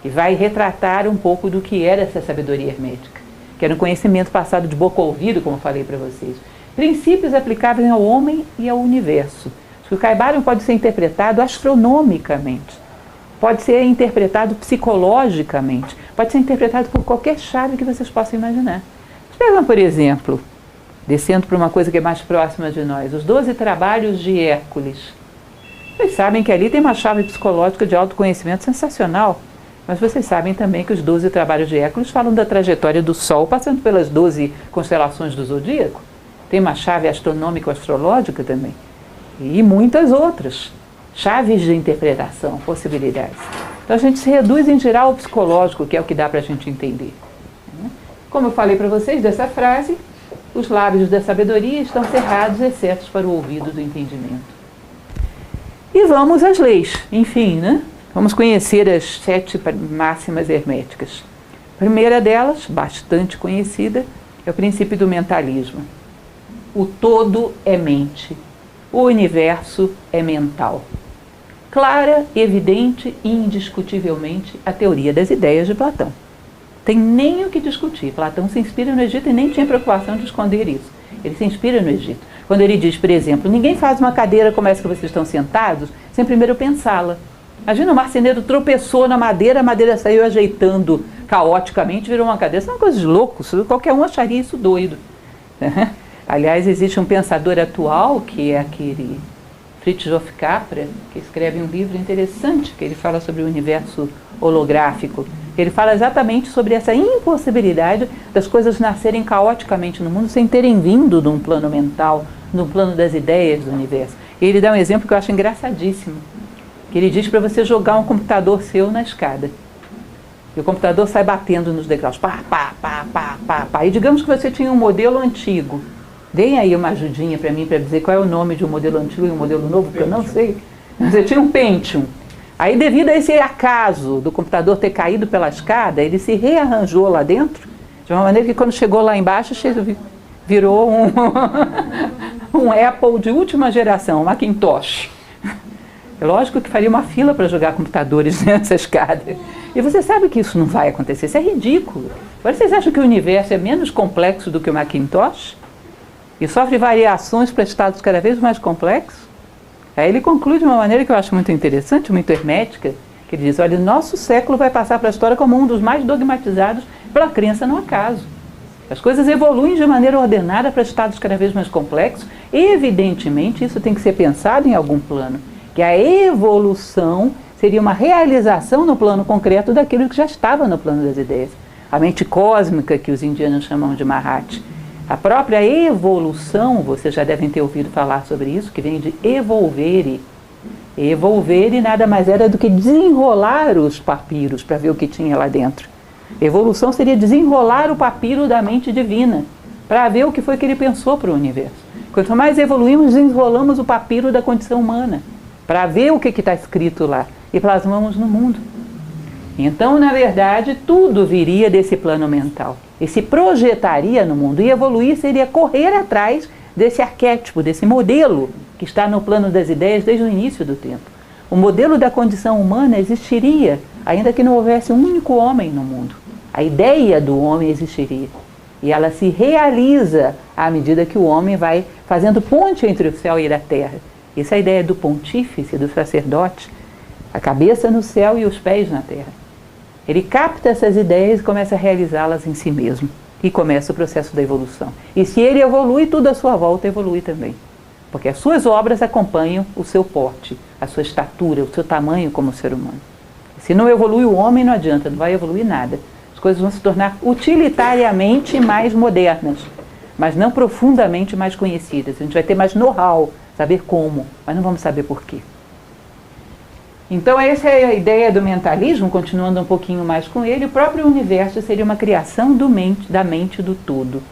e vai retratar um pouco do que era essa sabedoria hermética, que era um conhecimento passado de boca a ouvido, como falei para vocês. Princípios aplicáveis ao homem e ao universo. O Caibalion pode ser interpretado astronomicamente, pode ser interpretado psicologicamente, pode ser interpretado por qualquer chave que vocês possam imaginar. Pegam, por exemplo, descendo para uma coisa que é mais próxima de nós, os 12 trabalhos de Hércules. Vocês sabem que ali tem uma chave psicológica de autoconhecimento sensacional, mas vocês sabem também que os 12 trabalhos de Hércules falam da trajetória do Sol, passando pelas 12 constelações do Zodíaco. Tem uma chave astronômico-astrológica também. E muitas outras chaves de interpretação, possibilidades. Então a gente se reduz em geral ao psicológico, que é o que dá para a gente entender. Como eu falei para vocês dessa frase, os lábios da sabedoria estão cerrados, exceto para o ouvido do entendimento. E vamos às leis, enfim, né? Vamos conhecer as 7 máximas herméticas. A primeira delas, bastante conhecida, é o princípio do mentalismo. O todo é mente. O universo é mental. Clara, evidente e indiscutivelmente a teoria das ideias de Platão. Tem nem o que discutir. Platão se inspira no Egito e nem tinha preocupação de esconder isso. Ele se inspira no Egito. Quando ele diz, por exemplo, ninguém faz uma cadeira como essa que vocês estão sentados sem primeiro pensá-la. Imagina, o marceneiro tropeçou na madeira, a madeira saiu ajeitando caoticamente, virou uma cadeira. Isso é uma coisa de louco, qualquer um acharia isso doido. Aliás, existe um pensador atual, que é aquele Fritjof Capra, que escreve um livro interessante, que ele fala sobre o universo holográfico. Ele fala exatamente sobre essa impossibilidade das coisas nascerem caoticamente no mundo sem terem vindo de um plano mental, no plano das ideias do universo. E ele dá um exemplo que eu acho engraçadíssimo, que ele diz para você jogar um computador seu na escada. E o computador sai batendo nos degraus, pá, pá, pá, pá, pá, pá. E digamos que você tinha um modelo antigo. Deem aí uma ajudinha para mim para dizer qual é o nome de um modelo antigo e um modelo novo, porque eu não sei. Você tinha um Pentium. Aí, devido a esse acaso do computador ter caído pela escada, ele se rearranjou lá dentro, de uma maneira que quando chegou lá embaixo, virou um Apple de última geração, um Macintosh. É lógico que faria uma fila para jogar computadores nessa escada. E você sabe que isso não vai acontecer, isso é ridículo. Agora, vocês acham que o universo é menos complexo do que o Macintosh? E sofre variações para estados cada vez mais complexos? Aí ele conclui de uma maneira que eu acho muito interessante, muito hermética, que ele diz, olha, o nosso século vai passar para a história como um dos mais dogmatizados pela crença no acaso. As coisas evoluem de maneira ordenada para estados cada vez mais complexos, e evidentemente isso tem que ser pensado em algum plano, que a evolução seria uma realização no plano concreto daquilo que já estava no plano das ideias. A mente cósmica, que os indianos chamam de Mahat. A própria evolução, vocês já devem ter ouvido falar sobre isso, que vem de evolvere. Evolvere nada mais era do que desenrolar os papiros para ver o que tinha lá dentro. Evolução seria desenrolar o papiro da mente divina, para ver o que foi que ele pensou para o universo. Quanto mais evoluímos, desenrolamos o papiro da condição humana, para ver o que está escrito lá, e plasmamos no mundo. Então, na verdade, tudo viria desse plano mental. E se projetaria no mundo. E evoluir seria correr atrás desse arquétipo, desse modelo que está no plano das ideias desde o início do tempo. O modelo da condição humana existiria, ainda que não houvesse um único homem no mundo. A ideia do homem existiria. E ela se realiza à medida que o homem vai fazendo ponte entre o céu e a terra. Essa é a ideia do pontífice, do sacerdote, a cabeça no céu e os pés na terra. Ele capta essas ideias e começa a realizá-las em si mesmo. E começa o processo da evolução. E se ele evolui, tudo à sua volta evolui também. Porque as suas obras acompanham o seu porte, a sua estatura, o seu tamanho como ser humano. Se não evolui o homem, não adianta, não vai evoluir nada. As coisas vão se tornar utilitariamente mais modernas, mas não profundamente mais conhecidas. A gente vai ter mais know-how, saber como, mas não vamos saber por quê. Então essa é a ideia do mentalismo, continuando um pouquinho mais com ele. O próprio universo seria uma criação da mente do todo.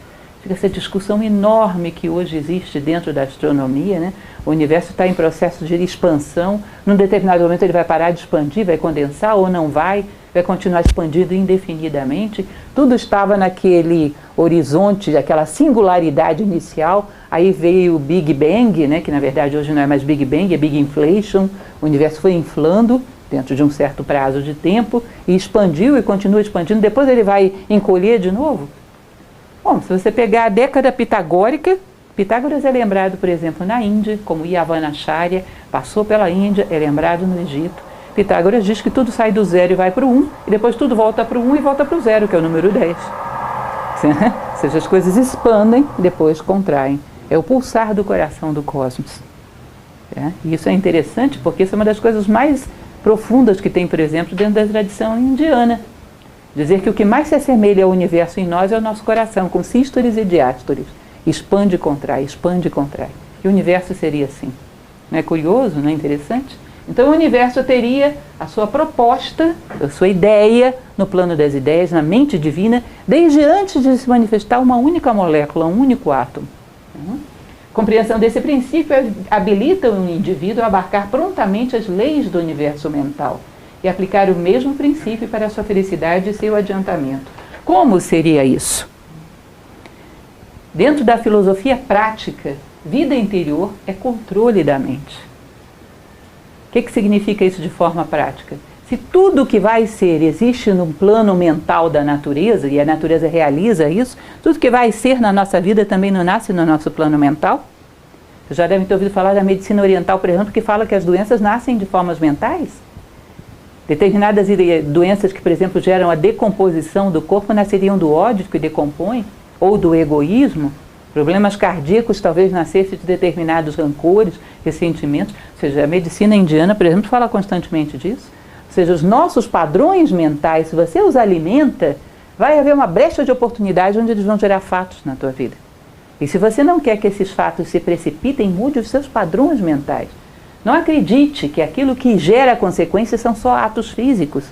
Fica essa discussão enorme que hoje existe dentro da astronomia, né? O universo está em processo de expansão. Num determinado momento ele vai parar de expandir, vai condensar ou não vai continuar expandindo indefinidamente. Tudo estava naquele horizonte, aquela singularidade inicial. Aí veio o Big Bang, né, que na verdade hoje não é mais Big Bang, é Big Inflation. O universo foi inflando dentro de um certo prazo de tempo e expandiu e continua expandindo. Depois ele vai encolher de novo. Bom, se você pegar a década pitagórica, Pitágoras é lembrado, por exemplo, na Índia, como Yavanacharya, passou pela Índia, é lembrado no Egito. Pitágoras diz que tudo sai do zero e vai para o 1, e depois tudo volta para o 1 e volta para o zero, que é o número 10. Ou seja, as coisas expandem e depois contraem. É o pulsar do coração do cosmos. E isso é interessante porque isso é uma das coisas mais profundas que tem, por exemplo, dentro da tradição indiana. Dizer que o que mais se assemelha ao universo em nós é o nosso coração, com sístoles e diástoles. Expande e contrai, expande e contrai. E o universo seria assim. Não é curioso, não é interessante? Então o universo teria a sua proposta, a sua ideia no plano das ideias, na mente divina, desde antes de se manifestar uma única molécula, um único átomo. Compreensão desse princípio habilita o indivíduo a abarcar prontamente as leis do universo mental e aplicar o mesmo princípio para a sua felicidade e seu adiantamento. Como seria isso? Dentro da filosofia prática, vida interior é controle da mente. O que significa isso de forma prática? Se tudo que vai ser existe no plano mental da natureza, e a natureza realiza isso, tudo que vai ser na nossa vida também não nasce no nosso plano mental? Vocês já devem ter ouvido falar da medicina oriental, por exemplo, que fala que as doenças nascem de formas mentais. Determinadas doenças que, por exemplo, geram a decomposição do corpo nasceriam do ódio que decompõe, ou do egoísmo. Problemas cardíacos talvez nascessem de determinados rancores, ressentimentos. Ou seja, a medicina indiana, por exemplo, fala constantemente disso. Ou seja, os nossos padrões mentais, se você os alimenta, vai haver uma brecha de oportunidade onde eles vão gerar fatos na tua vida. E se você não quer que esses fatos se precipitem, mude os seus padrões mentais. Não acredite que aquilo que gera consequências são só atos físicos.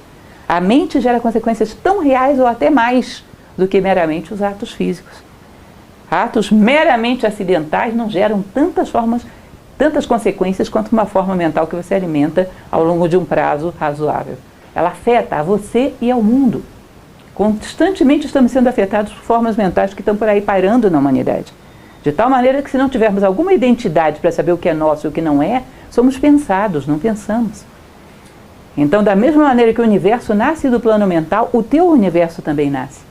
A mente gera consequências tão reais ou até mais do que meramente os atos físicos. Atos meramente acidentais não geram tantas consequências quanto uma forma mental que você alimenta ao longo de um prazo razoável. Ela afeta a você e ao mundo. Constantemente estamos sendo afetados por formas mentais que estão por aí pairando na humanidade. De tal maneira que se não tivermos alguma identidade para saber o que é nosso e o que não é, somos pensados, não pensamos. Então, da mesma maneira que o universo nasce do plano mental, o teu universo também nasce.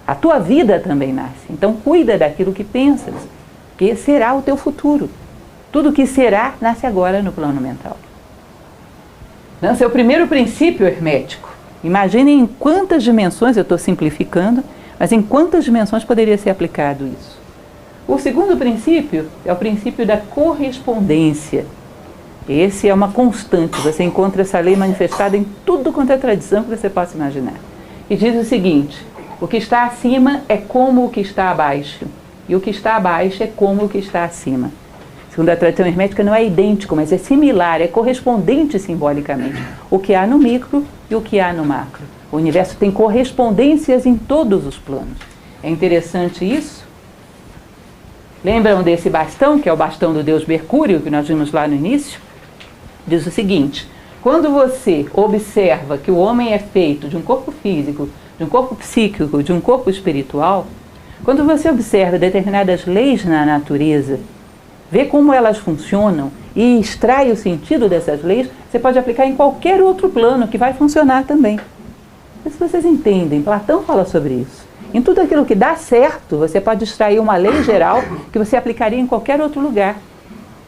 A tua vida também nasce. Então, cuida daquilo que pensas, que será o teu futuro. Tudo que será, nasce agora no plano mental. Esse é o primeiro princípio hermético. Imaginem em quantas dimensões, eu estou simplificando, mas em quantas dimensões poderia ser aplicado isso. O segundo princípio é o princípio da correspondência. Esse é uma constante, você encontra essa lei manifestada em tudo quanto é tradição que você possa imaginar. E diz o seguinte: o que está acima é como o que está abaixo, e o que está abaixo é como o que está acima. Segundo a tradição hermética, não é idêntico, mas é similar, é correspondente simbolicamente. O que há no micro e o que há no macro. O universo tem correspondências em todos os planos. É interessante isso. Lembram desse bastão, que é o bastão do deus Mercúrio, que nós vimos lá no início? Diz o seguinte: quando você observa que o homem é feito de um corpo físico, de um corpo psíquico, de um corpo espiritual, quando você observa determinadas leis na natureza, vê como elas funcionam e extrai o sentido dessas leis, você pode aplicar em qualquer outro plano que vai funcionar também. Mas se vocês entendem, Platão fala sobre isso. Em tudo aquilo que dá certo, você pode extrair uma lei geral que você aplicaria em qualquer outro lugar.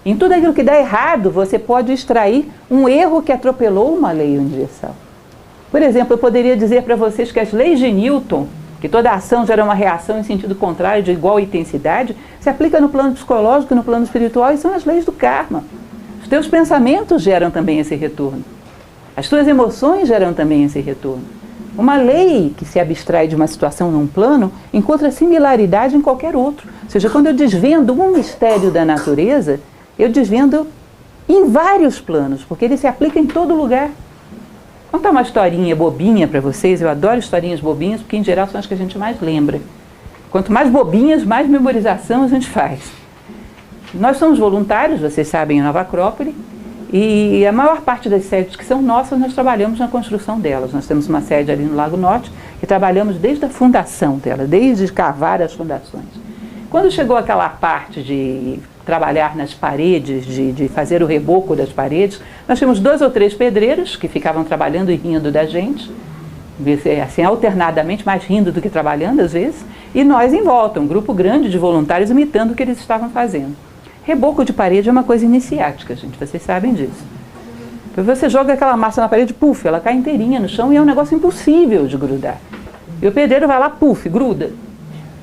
Em tudo aquilo que dá errado, você pode extrair um erro que atropelou uma lei universal. Por exemplo, eu poderia dizer para vocês que as leis de Newton, que toda ação gera uma reação em sentido contrário de igual intensidade, se aplica no plano psicológico e no plano espiritual, e são as leis do karma. Os teus pensamentos geram também esse retorno. As tuas emoções geram também esse retorno. Uma lei que se abstrai de uma situação num plano encontra similaridade em qualquer outro. Ou seja, quando eu desvendo um mistério da natureza, eu desvendo em vários planos, porque ele se aplica em todo lugar. Vou contar uma historinha bobinha para vocês. Eu adoro historinhas bobinhas, porque em geral são as que a gente mais lembra. Quanto mais bobinhas, mais memorização a gente faz. Nós somos voluntários, vocês sabem, em Nova Acrópole, e a maior parte das sedes que são nossas, nós trabalhamos na construção delas. Nós temos uma sede ali no Lago Norte, que trabalhamos desde a fundação dela, desde cavar as fundações. Quando chegou aquela parte de trabalhar nas paredes, de fazer o reboco das paredes, nós tínhamos 2 ou 3 pedreiros que ficavam trabalhando e rindo da gente, assim, alternadamente, mais rindo do que trabalhando às vezes, e nós em volta, um grupo grande de voluntários imitando o que eles estavam fazendo. Reboco de parede é uma coisa iniciática, gente, vocês sabem disso. Você joga aquela massa na parede, puf, ela cai inteirinha no chão e é um negócio impossível de grudar. E o pedreiro vai lá, puf, gruda.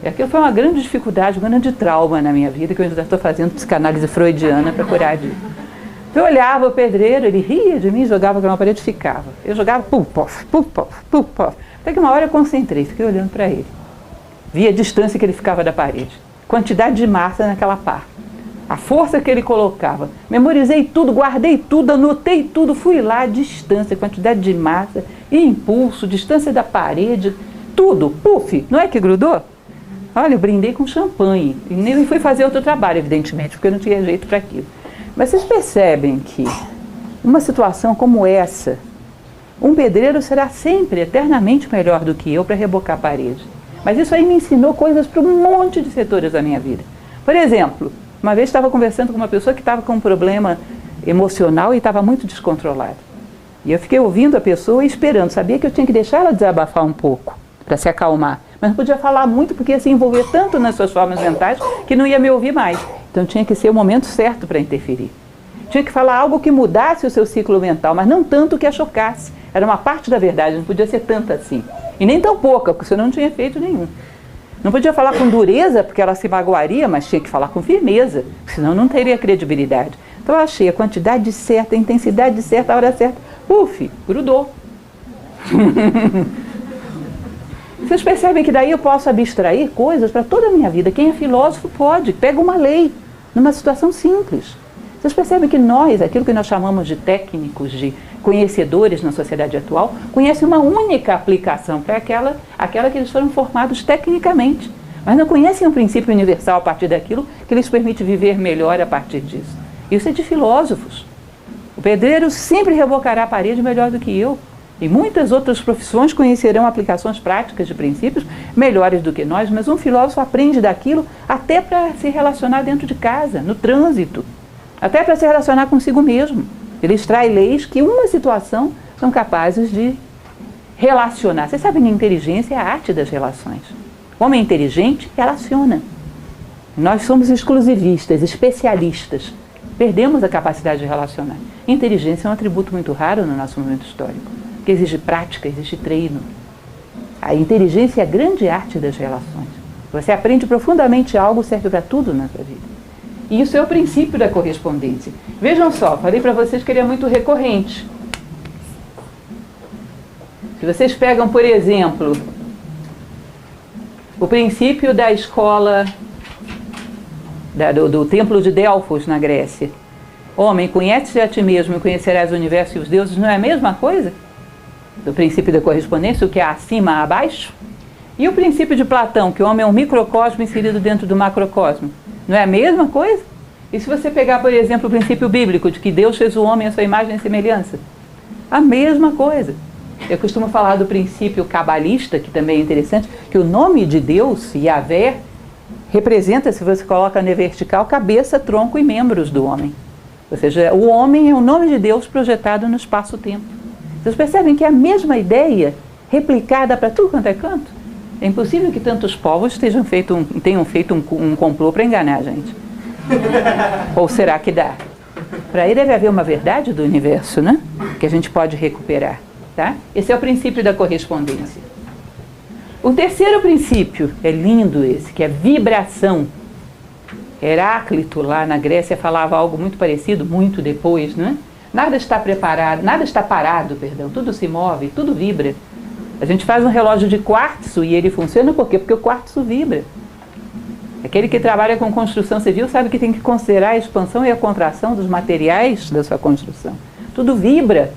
E aquilo foi uma grande dificuldade, um grande trauma na minha vida, que eu ainda estou fazendo psicanálise freudiana para curar disso. Eu olhava o pedreiro, ele ria de mim, jogava aquela parede e ficava. Eu jogava, puf, pof, puf, pof, puf, pof. Até que uma hora eu concentrei, fiquei olhando para ele. Vi a distância que ele ficava da parede, quantidade de massa naquela pá. A força que ele colocava. Memorizei tudo, guardei tudo, anotei tudo, fui lá, a distância, quantidade de massa, impulso, distância da parede, tudo, puf, não é que grudou? Olha, eu brindei com champanhe e nem fui fazer outro trabalho, evidentemente, porque eu não tinha jeito para aquilo. Mas vocês percebem que uma situação como essa, um pedreiro será sempre eternamente melhor do que eu para rebocar a parede. Mas isso aí me ensinou coisas para um monte de setores da minha vida. Por exemplo, uma vez estava conversando com uma pessoa que estava com um problema emocional e estava muito descontrolada. E eu fiquei ouvindo a pessoa e esperando. Sabia que eu tinha que deixar ela desabafar um pouco para se acalmar. Mas não podia falar muito porque ia se envolver tanto nas suas formas mentais que não ia me ouvir mais. Então tinha que ser o momento certo para interferir. Tinha que falar algo que mudasse o seu ciclo mental, mas não tanto que a chocasse. Era uma parte da verdade, não podia ser tanta assim. E nem tão pouca, porque senão não tinha efeito nenhum. Não podia falar com dureza, porque ela se magoaria, mas tinha que falar com firmeza, senão não teria credibilidade. Então eu achei a quantidade certa, a intensidade certa, a hora certa. Puf, grudou. Vocês percebem que daí eu posso abstrair coisas para toda a minha vida. Quem é filósofo pode, pega uma lei, numa situação simples. Vocês percebem que nós, aquilo que nós chamamos de técnicos, de conhecedores na sociedade atual, conhecem uma única aplicação, que é aquela que eles foram formados tecnicamente, mas não conhecem um princípio universal a partir daquilo que lhes permite viver melhor a partir disso. Isso é de filósofos. O pedreiro sempre rebocará a parede melhor do que eu. E muitas outras profissões conhecerão aplicações práticas de princípios melhores do que nós, mas um filósofo aprende daquilo até para se relacionar dentro de casa, no trânsito, até para se relacionar consigo mesmo. Ele extrai leis que uma situação são capazes de relacionar. Vocês sabem que a inteligência é a arte das relações. O homem inteligente relaciona. Nós somos exclusivistas, especialistas. Perdemos a capacidade de relacionar. Inteligência é um atributo muito raro no nosso momento histórico, que exige prática, exige treino. A inteligência é a grande arte das relações. Você aprende profundamente algo, serve para tudo na sua vida. E isso é o princípio da correspondência. Vejam só, falei para vocês que ele é muito recorrente. Se vocês pegam, por exemplo, o princípio da escola, do templo de Delfos, na Grécia. Homem, conhece-te a ti mesmo e conhecerás o universo e os deuses, não é a mesma coisa? Do princípio da correspondência, o que é acima a abaixo? E o princípio de Platão, que o homem é um microcosmo inserido dentro do macrocosmo, não é a mesma coisa? E se você pegar, por exemplo, o princípio bíblico de que Deus fez o homem à sua imagem e semelhança, a mesma coisa. Eu costumo falar do princípio cabalista, que também é interessante, que o nome de Deus, Yahvé, representa, se você coloca na vertical, cabeça, tronco e membros do homem. Ou seja, o homem é o nome de Deus projetado no espaço-tempo. Vocês percebem que é a mesma ideia replicada para tudo quanto é canto? É impossível que tantos povos tenham feito um complô para enganar a gente. Ou será que dá? Para aí deve haver uma verdade do universo, né? Que a gente pode recuperar. Tá? Esse é o princípio da correspondência. O terceiro princípio, é lindo esse, que é vibração. Heráclito, lá na Grécia, falava algo muito parecido, muito depois, né? Nada está preparado, nada está parado, perdão, tudo se move, tudo vibra. A gente faz um relógio de quartzo e ele funciona por quê? Porque o quartzo vibra. Aquele que trabalha com construção civil sabe que tem que considerar a expansão e a contração dos materiais da sua construção. Tudo vibra.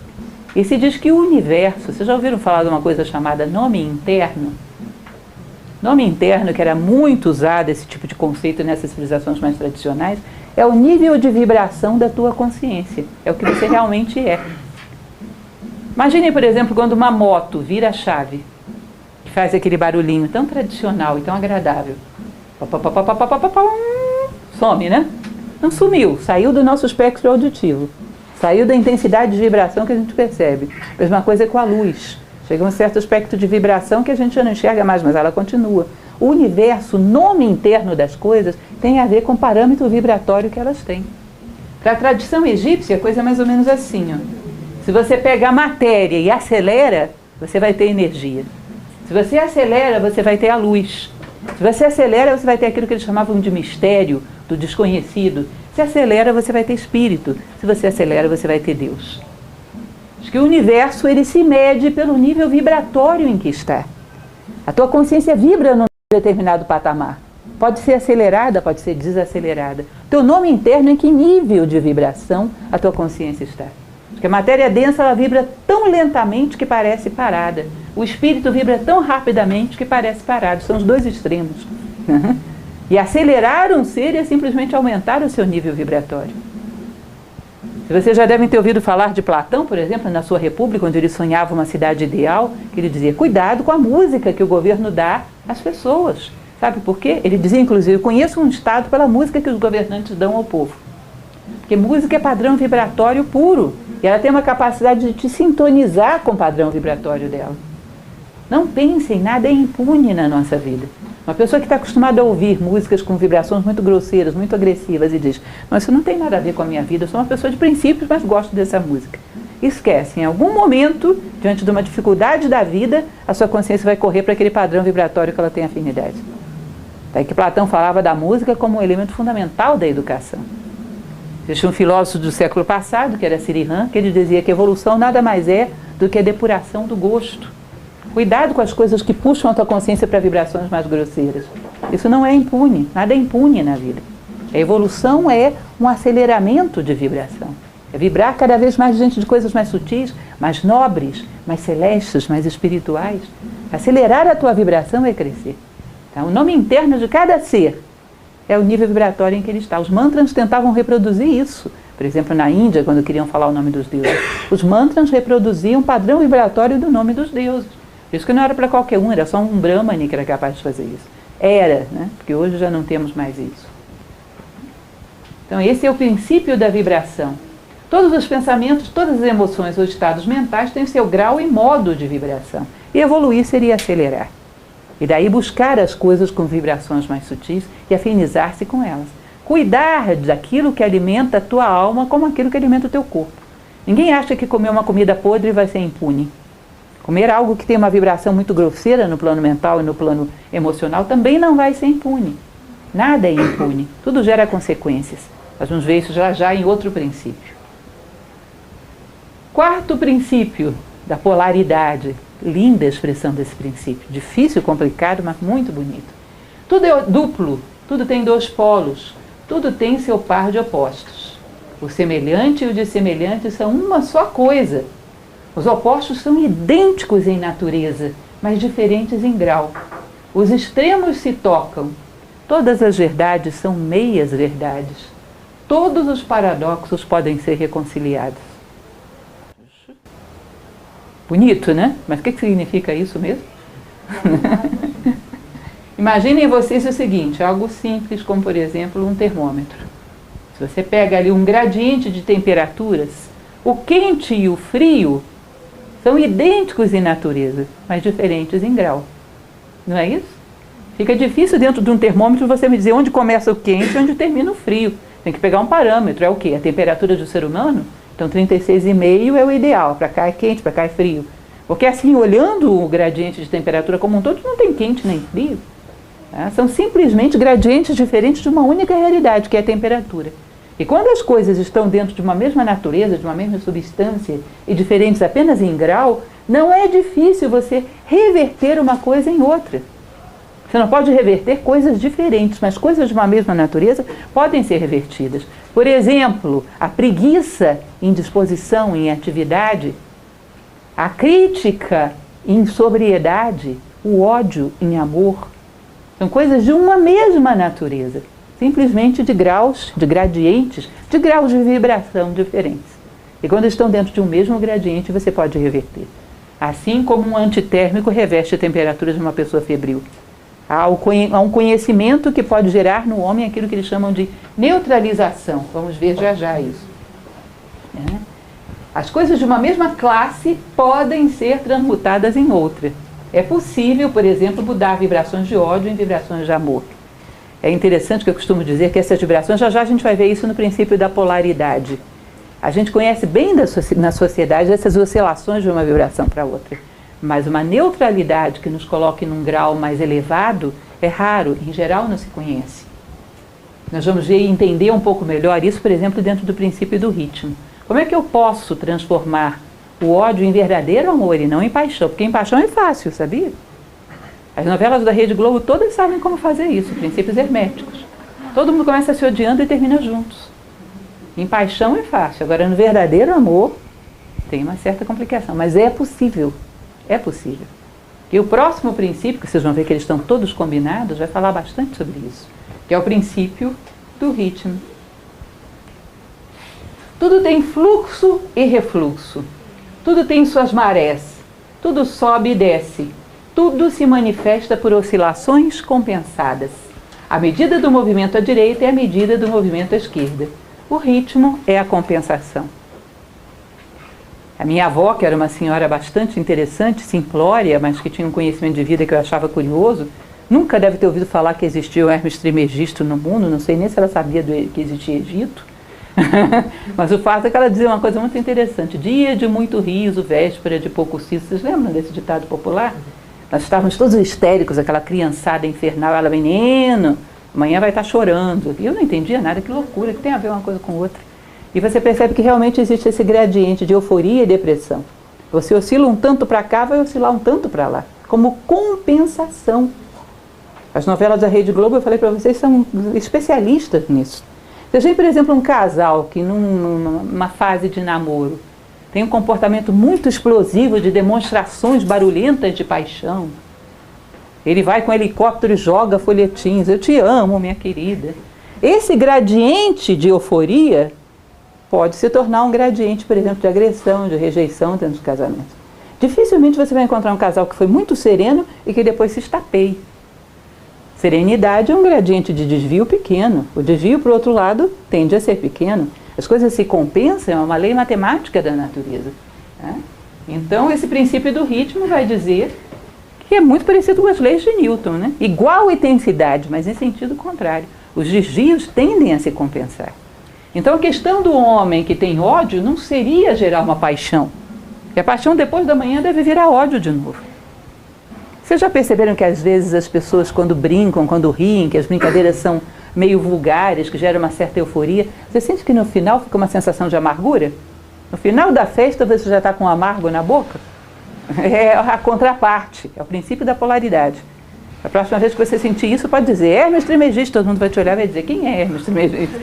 E se diz que o universo, vocês já ouviram falar de uma coisa chamada nome interno? Nome interno, que era muito usado, esse tipo de conceito nessas civilizações mais tradicionais, é o nível de vibração da tua consciência. É o que você realmente é. Imaginem, por exemplo, quando uma moto vira a chave, que faz aquele barulhinho tão tradicional e tão agradável. Some, né? Não sumiu, saiu do nosso espectro auditivo. Saiu da intensidade de vibração que a gente percebe. A mesma coisa é com a luz. Chega um certo aspecto de vibração que a gente já não enxerga mais, mas ela continua. O universo, o nome interno das coisas, tem a ver com o parâmetro vibratório que elas têm. Para a tradição egípcia, a coisa é mais ou menos assim. Ó. Se você pega a matéria e acelera, você vai ter energia. Se você acelera, você vai ter a luz. Se você acelera, você vai ter aquilo que eles chamavam de mistério, do desconhecido. Se acelera, você vai ter espírito. Se você acelera, você vai ter Deus. Acho que o universo, ele se mede pelo nível vibratório em que está. A tua consciência vibra num determinado patamar. Pode ser acelerada, pode ser desacelerada. Teu nome interno, em que nível de vibração a tua consciência está? Porque a matéria densa, ela vibra tão lentamente que parece parada. O espírito vibra tão rapidamente que parece parado. São os dois extremos. E acelerar um ser é simplesmente aumentar o seu nível vibratório. Vocês já devem ter ouvido falar de Platão, por exemplo, na sua República, onde ele sonhava uma cidade ideal, que ele dizia, cuidado com a música que o governo dá às pessoas. Sabe por quê? Ele dizia, inclusive, conheço um estado pela música que os governantes dão ao povo. Porque música é padrão vibratório puro, e ela tem uma capacidade de te sintonizar com o padrão vibratório dela. Não pense em nada, é impune na nossa vida. Uma pessoa que está acostumada a ouvir músicas com vibrações muito grosseiras, muito agressivas e diz, mas isso não tem nada a ver com a minha vida, eu sou uma pessoa de princípios, mas gosto dessa música. esquece. Em algum momento, diante de uma dificuldade da vida, a sua consciência vai correr para aquele padrão vibratório que ela tem afinidade. Daí que Platão falava da música como um elemento fundamental da educação. Existia um filósofo do século passado, que era Sirihan, que ele dizia que a evolução nada mais é do que a depuração do gosto. Cuidado com as coisas que puxam a tua consciência para vibrações mais grosseiras. Isso não é impune, nada é impune na vida. A evolução é um aceleramento de vibração. É vibrar cada vez mais diante de coisas mais sutis, mais nobres, mais celestes, mais espirituais. Acelerar a tua vibração é crescer. Então, o nome interno de cada ser é o nível vibratório em que ele está. Os mantras tentavam reproduzir isso. Por exemplo, na Índia, quando queriam falar o nome dos deuses, os mantras reproduziam o padrão vibratório do nome dos deuses. Por isso que não era para qualquer um, era só um brahmane que era capaz de fazer isso. Era, né? Porque hoje já não temos mais isso. Então, esse é o princípio da vibração. Todos os pensamentos, todas as emoções ou estados mentais têm seu grau e modo de vibração. E evoluir seria acelerar. E daí buscar as coisas com vibrações mais sutis e afinizar-se com elas. Cuidar daquilo que alimenta a tua alma como aquilo que alimenta o teu corpo. Ninguém acha que comer uma comida podre vai ser impune. Comer algo que tem uma vibração muito grosseira no plano mental e no plano emocional também não vai ser impune. Nada é impune. Tudo gera consequências. Nós vamos ver isso já em outro princípio. Quarto princípio da polaridade. Linda a expressão desse princípio. Difícil, complicado, mas muito bonito. Tudo é duplo, tudo tem dois polos, tudo tem seu par de opostos. O semelhante e o dissemelhante são uma só coisa. Os opostos são idênticos em natureza, mas diferentes em grau. Os extremos se tocam. Todas as verdades são meias verdades. Todos os paradoxos podem ser reconciliados. Bonito, né? Mas o que significa isso mesmo? Imaginem vocês o seguinte, algo simples como, por exemplo, um termômetro. Se você pega ali um gradiente de temperaturas, o quente e o frio são idênticos em natureza, mas diferentes em grau. Não é isso? Fica difícil dentro de um termômetro você me dizer onde começa o quente e onde termina o frio. Tem que pegar um parâmetro, é o quê? A temperatura do ser humano? Então 36,5 é o ideal, para cá é quente, para cá é frio. Porque assim, olhando o gradiente de temperatura como um todo, não tem quente nem frio. Tá? São simplesmente gradientes diferentes de uma única realidade, que é a temperatura. E quando as coisas estão dentro de uma mesma natureza, de uma mesma substância, e diferentes apenas em grau, não é difícil você reverter uma coisa em outra. Você não pode reverter coisas diferentes, mas coisas de uma mesma natureza podem ser revertidas. Por exemplo, a preguiça em disposição, em atividade, a crítica em sobriedade, o ódio em amor. São coisas de uma mesma natureza, simplesmente de graus, de gradientes, de graus de vibração diferentes. E quando estão dentro de um mesmo gradiente, você pode reverter. Assim como um antitérmico reveste a temperatura de uma pessoa febril. Há um conhecimento que pode gerar no homem aquilo que eles chamam de neutralização. Vamos ver já isso. As coisas de uma mesma classe podem ser transmutadas em outra. É possível, por exemplo, mudar vibrações de ódio em vibrações de amor. É interessante que eu costumo dizer que essas vibrações, já a gente vai ver isso no princípio da polaridade. A gente conhece bem na sociedade essas oscilações de uma vibração para outra. Mas uma neutralidade que nos coloque num grau mais elevado é raro, em geral não se conhece. Nós vamos ver e entender um pouco melhor isso, por exemplo, dentro do princípio do ritmo. Como é que eu posso transformar o ódio em verdadeiro amor e não em paixão? Porque em paixão é fácil, sabia? As novelas da Rede Globo todas sabem como fazer isso, princípios herméticos. Todo mundo começa se odiando e termina juntos. Em paixão é fácil, agora no verdadeiro amor tem uma certa complicação, mas é possível. É possível. E o próximo princípio, que vocês vão ver que eles estão todos combinados, vai falar bastante sobre isso, que é o princípio do ritmo. Tudo tem fluxo e refluxo. Tudo tem suas marés. Tudo sobe e desce. Tudo se manifesta por oscilações compensadas. A medida do movimento à direita é a medida do movimento à esquerda. O ritmo é a compensação. A minha avó, que era uma senhora bastante interessante, simplória, mas que tinha um conhecimento de vida que eu achava curioso, nunca deve ter ouvido falar que existia o Hermes Trismegisto no mundo, não sei nem se ela sabia que existia Egito, Mas o fato é que ela dizia uma coisa muito interessante: dia de muito riso, véspera de pouco siso. Vocês lembram desse ditado popular? Nós estávamos todos histéricos, aquela criançada infernal. Ela, menino, amanhã vai estar chorando. E eu não entendia nada, que loucura, que tem a ver uma coisa com outra. E você percebe que realmente existe esse gradiente de euforia e depressão. Você oscila um tanto para cá, vai oscilar um tanto para lá, como compensação. As novelas da Rede Globo, eu falei para vocês, são especialistas nisso. Você tem, por exemplo, um casal que numa fase de namoro tem um comportamento muito explosivo de demonstrações barulhentas de paixão. Ele vai com o helicóptero e joga folhetins: eu te amo, minha querida. Esse gradiente de euforia pode se tornar um gradiente, por exemplo, de agressão, de rejeição dentro do casamento. Dificilmente você vai encontrar um casal que foi muito sereno e que depois se estapeie. Serenidade é um gradiente de desvio pequeno. O desvio, por outro lado, tende a ser pequeno. As coisas se compensam, é uma lei matemática da natureza, né? Então, esse princípio do ritmo vai dizer que é muito parecido com as leis de Newton, né? Igual intensidade, mas em sentido contrário. Os desvios tendem a se compensar. Então, a questão do homem que tem ódio não seria gerar uma paixão. Porque a paixão depois da manhã deve virar ódio de novo. Vocês já perceberam que às vezes as pessoas, quando brincam, quando riem, que as brincadeiras são meio vulgares, que geram uma certa euforia, você sente que no final fica uma sensação de amargura? No final da festa você já está com um amargo na boca? É a contraparte, é o princípio da polaridade. A próxima vez que você sentir isso, pode dizer: Hermes Trismegisto. Todo mundo vai te olhar e vai dizer: quem é Hermes Trismegisto?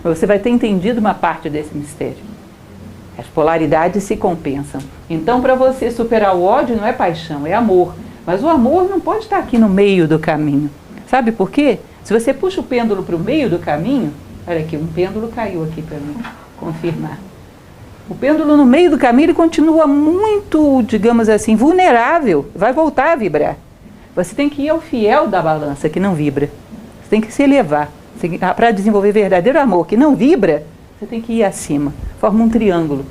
Você vai ter entendido uma parte desse mistério. As polaridades se compensam. Então, para você superar o ódio, não é paixão, é amor. Mas o amor não pode estar aqui no meio do caminho. Sabe por quê? Se você puxa o pêndulo para o meio do caminho... Olha aqui, um pêndulo caiu aqui para mim confirmar. O pêndulo no meio do caminho, ele continua muito, digamos assim, vulnerável. Vai voltar a vibrar. Você tem que ir ao fiel da balança, que não vibra. Você tem que se elevar. Para desenvolver verdadeiro amor, que não vibra, você tem que ir acima. Forma um triângulo.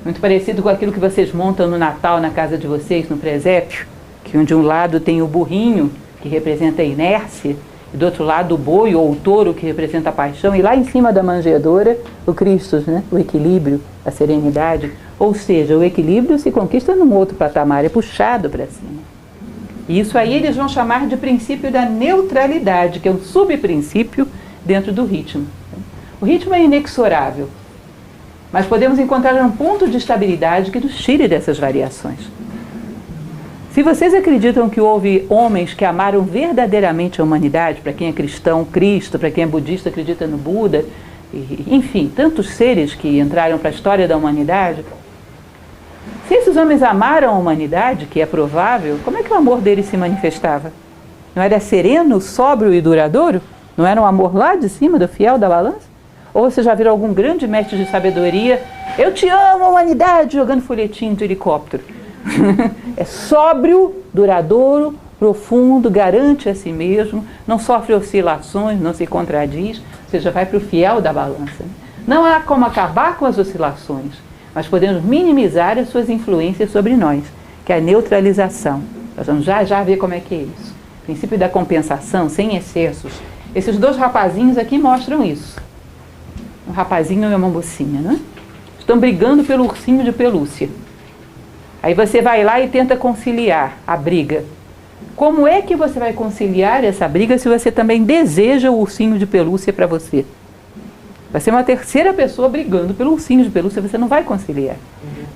Muito parecido com aquilo que vocês montam no Natal, na casa de vocês, no presépio. Que de um lado tem o burrinho, que representa a inércia, e do outro lado o boi ou o touro, que representa a paixão, e lá em cima da manjedoura, o Cristo, né? O equilíbrio, a serenidade. Ou seja, o equilíbrio se conquista num outro patamar, é puxado para cima. E isso aí eles vão chamar de princípio da neutralidade, que é um subprincípio dentro do ritmo. O ritmo é inexorável, mas podemos encontrar um ponto de estabilidade que nos tire dessas variações. Se vocês acreditam que houve homens que amaram verdadeiramente a humanidade, para quem é cristão, Cristo, para quem é budista, acredita no Buda, enfim, tantos seres que entraram para a história da humanidade, se esses homens amaram a humanidade, que é provável, como é que o amor deles se manifestava? Não era sereno, sóbrio e duradouro? Não era um amor lá de cima, do fiel da balança? Ou você já viu algum grande mestre de sabedoria: eu te amo, a humanidade, jogando folhetim de helicóptero? É sóbrio, duradouro, profundo, garante a si mesmo, não sofre oscilações, não se contradiz, ou seja, vai para o fiel da balança. Não há como acabar com as oscilações, mas podemos minimizar as suas influências sobre nós, que é a neutralização. Nós vamos já ver como é que é isso. O princípio da compensação, sem excessos. Esses dois rapazinhos aqui mostram isso. Um rapazinho e uma mocinha, né? Estão brigando pelo ursinho de pelúcia. Aí você vai lá e tenta conciliar a briga. Como é que você vai conciliar essa briga se você também deseja o ursinho de pelúcia para você? Vai ser uma terceira pessoa brigando pelo ursinho de pelúcia, você não vai conciliar.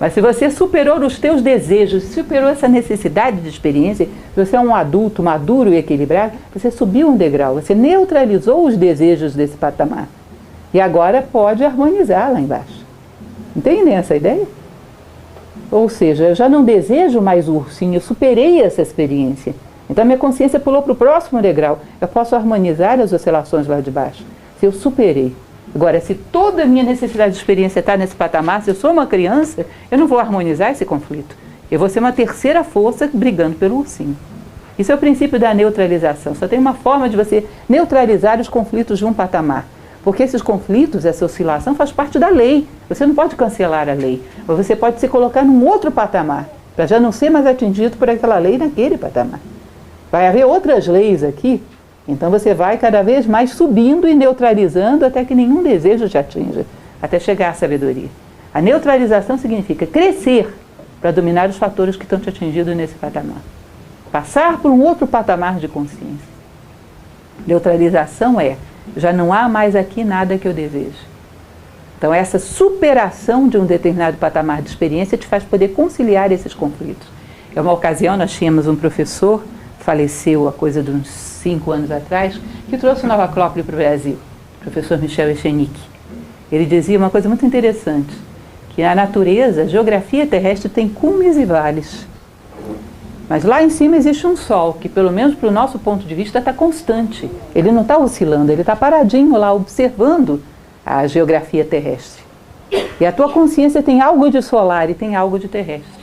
Mas se você superou os teus desejos, superou essa necessidade de experiência, se você é um adulto maduro e equilibrado, você subiu um degrau, você neutralizou os desejos desse patamar. E agora pode harmonizar lá embaixo. Entendem essa ideia? Ou seja, eu já não desejo mais o ursinho, eu superei essa experiência. Então minha consciência pulou para o próximo degrau. Eu posso harmonizar as oscilações lá de baixo. Se eu superei. Agora, se toda a minha necessidade de experiência está nesse patamar, se eu sou uma criança, eu não vou harmonizar esse conflito. Eu vou ser uma terceira força brigando pelo ursinho. Isso é o princípio da neutralização. Só tem uma forma de você neutralizar os conflitos de um patamar. Porque esses conflitos, essa oscilação faz parte da lei. Você não pode cancelar a lei. Mas você pode se colocar num outro patamar, para já não ser mais atingido por aquela lei naquele patamar. Vai haver outras leis aqui, Então você vai cada vez mais subindo e neutralizando até que nenhum desejo te atinja, até chegar à sabedoria. A neutralização significa crescer para dominar os fatores que estão te atingindo nesse patamar. Passar por um outro patamar de consciência. Neutralização já não há mais aqui nada que eu deseje. Então essa superação de um determinado patamar de experiência te faz poder conciliar esses conflitos. É uma ocasião, nós tínhamos um professor, faleceu há coisa de uns 5 anos atrás, que trouxe Nova Acrópole para o Brasil, o professor Michel Echenique. Ele dizia uma coisa muito interessante, que a natureza, a geografia terrestre tem cumes e vales. Mas lá em cima existe um sol, que pelo menos para o nosso ponto de vista está constante. Ele não está oscilando, ele está paradinho lá, observando a geografia terrestre. E a tua consciência tem algo de solar e tem algo de terrestre.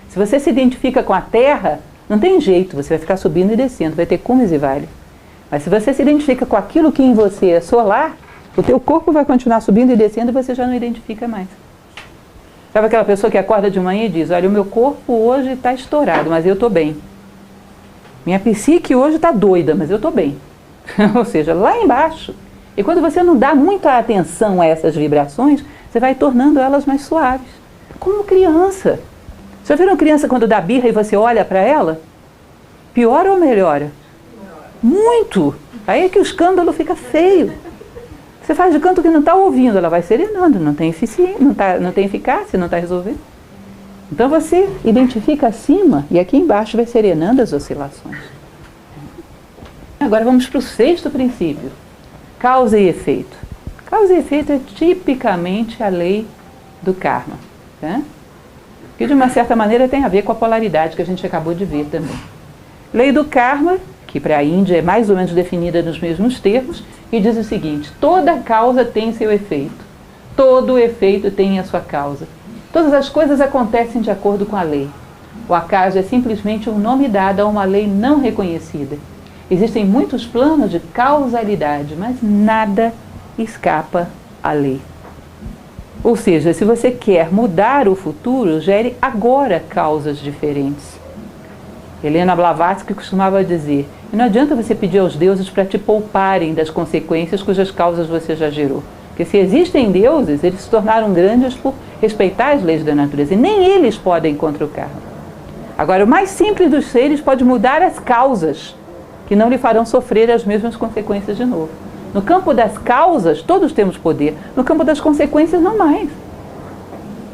Se você se identifica com a Terra, não tem jeito, você vai ficar subindo e descendo, vai ter cumes e vales. Mas se você se identifica com aquilo que em você é solar, o teu corpo vai continuar subindo e descendo e você já não identifica mais. Sabe aquela pessoa que acorda de manhã e diz, olha, o meu corpo hoje está estourado, mas eu estou bem. Minha psique hoje está doida, mas eu estou bem. Ou seja, lá embaixo. E quando você não dá muita atenção a essas vibrações, você vai tornando elas mais suaves. Como criança. Já viram criança quando dá birra e você olha para ela? Piora ou melhora? Muito! Aí é que o escândalo fica feio. Você faz de canto que não está ouvindo, ela vai serenando, não tem eficiência, não tem eficácia, não está resolvendo. Então você identifica acima e aqui embaixo vai serenando as oscilações. Agora vamos para o 6º princípio. Causa e efeito. Causa e efeito é tipicamente a lei do karma. Tá? Que de uma certa maneira tem a ver com a polaridade que a gente acabou de ver também. Lei do karma, que para a Índia é mais ou menos definida nos mesmos termos, e diz o seguinte, toda causa tem seu efeito, todo efeito tem a sua causa. Todas as coisas acontecem de acordo com a lei. O acaso é simplesmente um nome dado a uma lei não reconhecida. Existem muitos planos de causalidade, mas nada escapa à lei. Ou seja, se você quer mudar o futuro, gere agora causas diferentes. Helena Blavatsky costumava dizer, não adianta você pedir aos deuses para te pouparem das consequências cujas causas você já gerou. Porque se existem deuses, eles se tornaram grandes por respeitar as leis da natureza. E nem eles podem contra o karma. Agora, o mais simples dos seres pode mudar as causas, que não lhe farão sofrer as mesmas consequências de novo. No campo das causas, todos temos poder. No campo das consequências, não mais.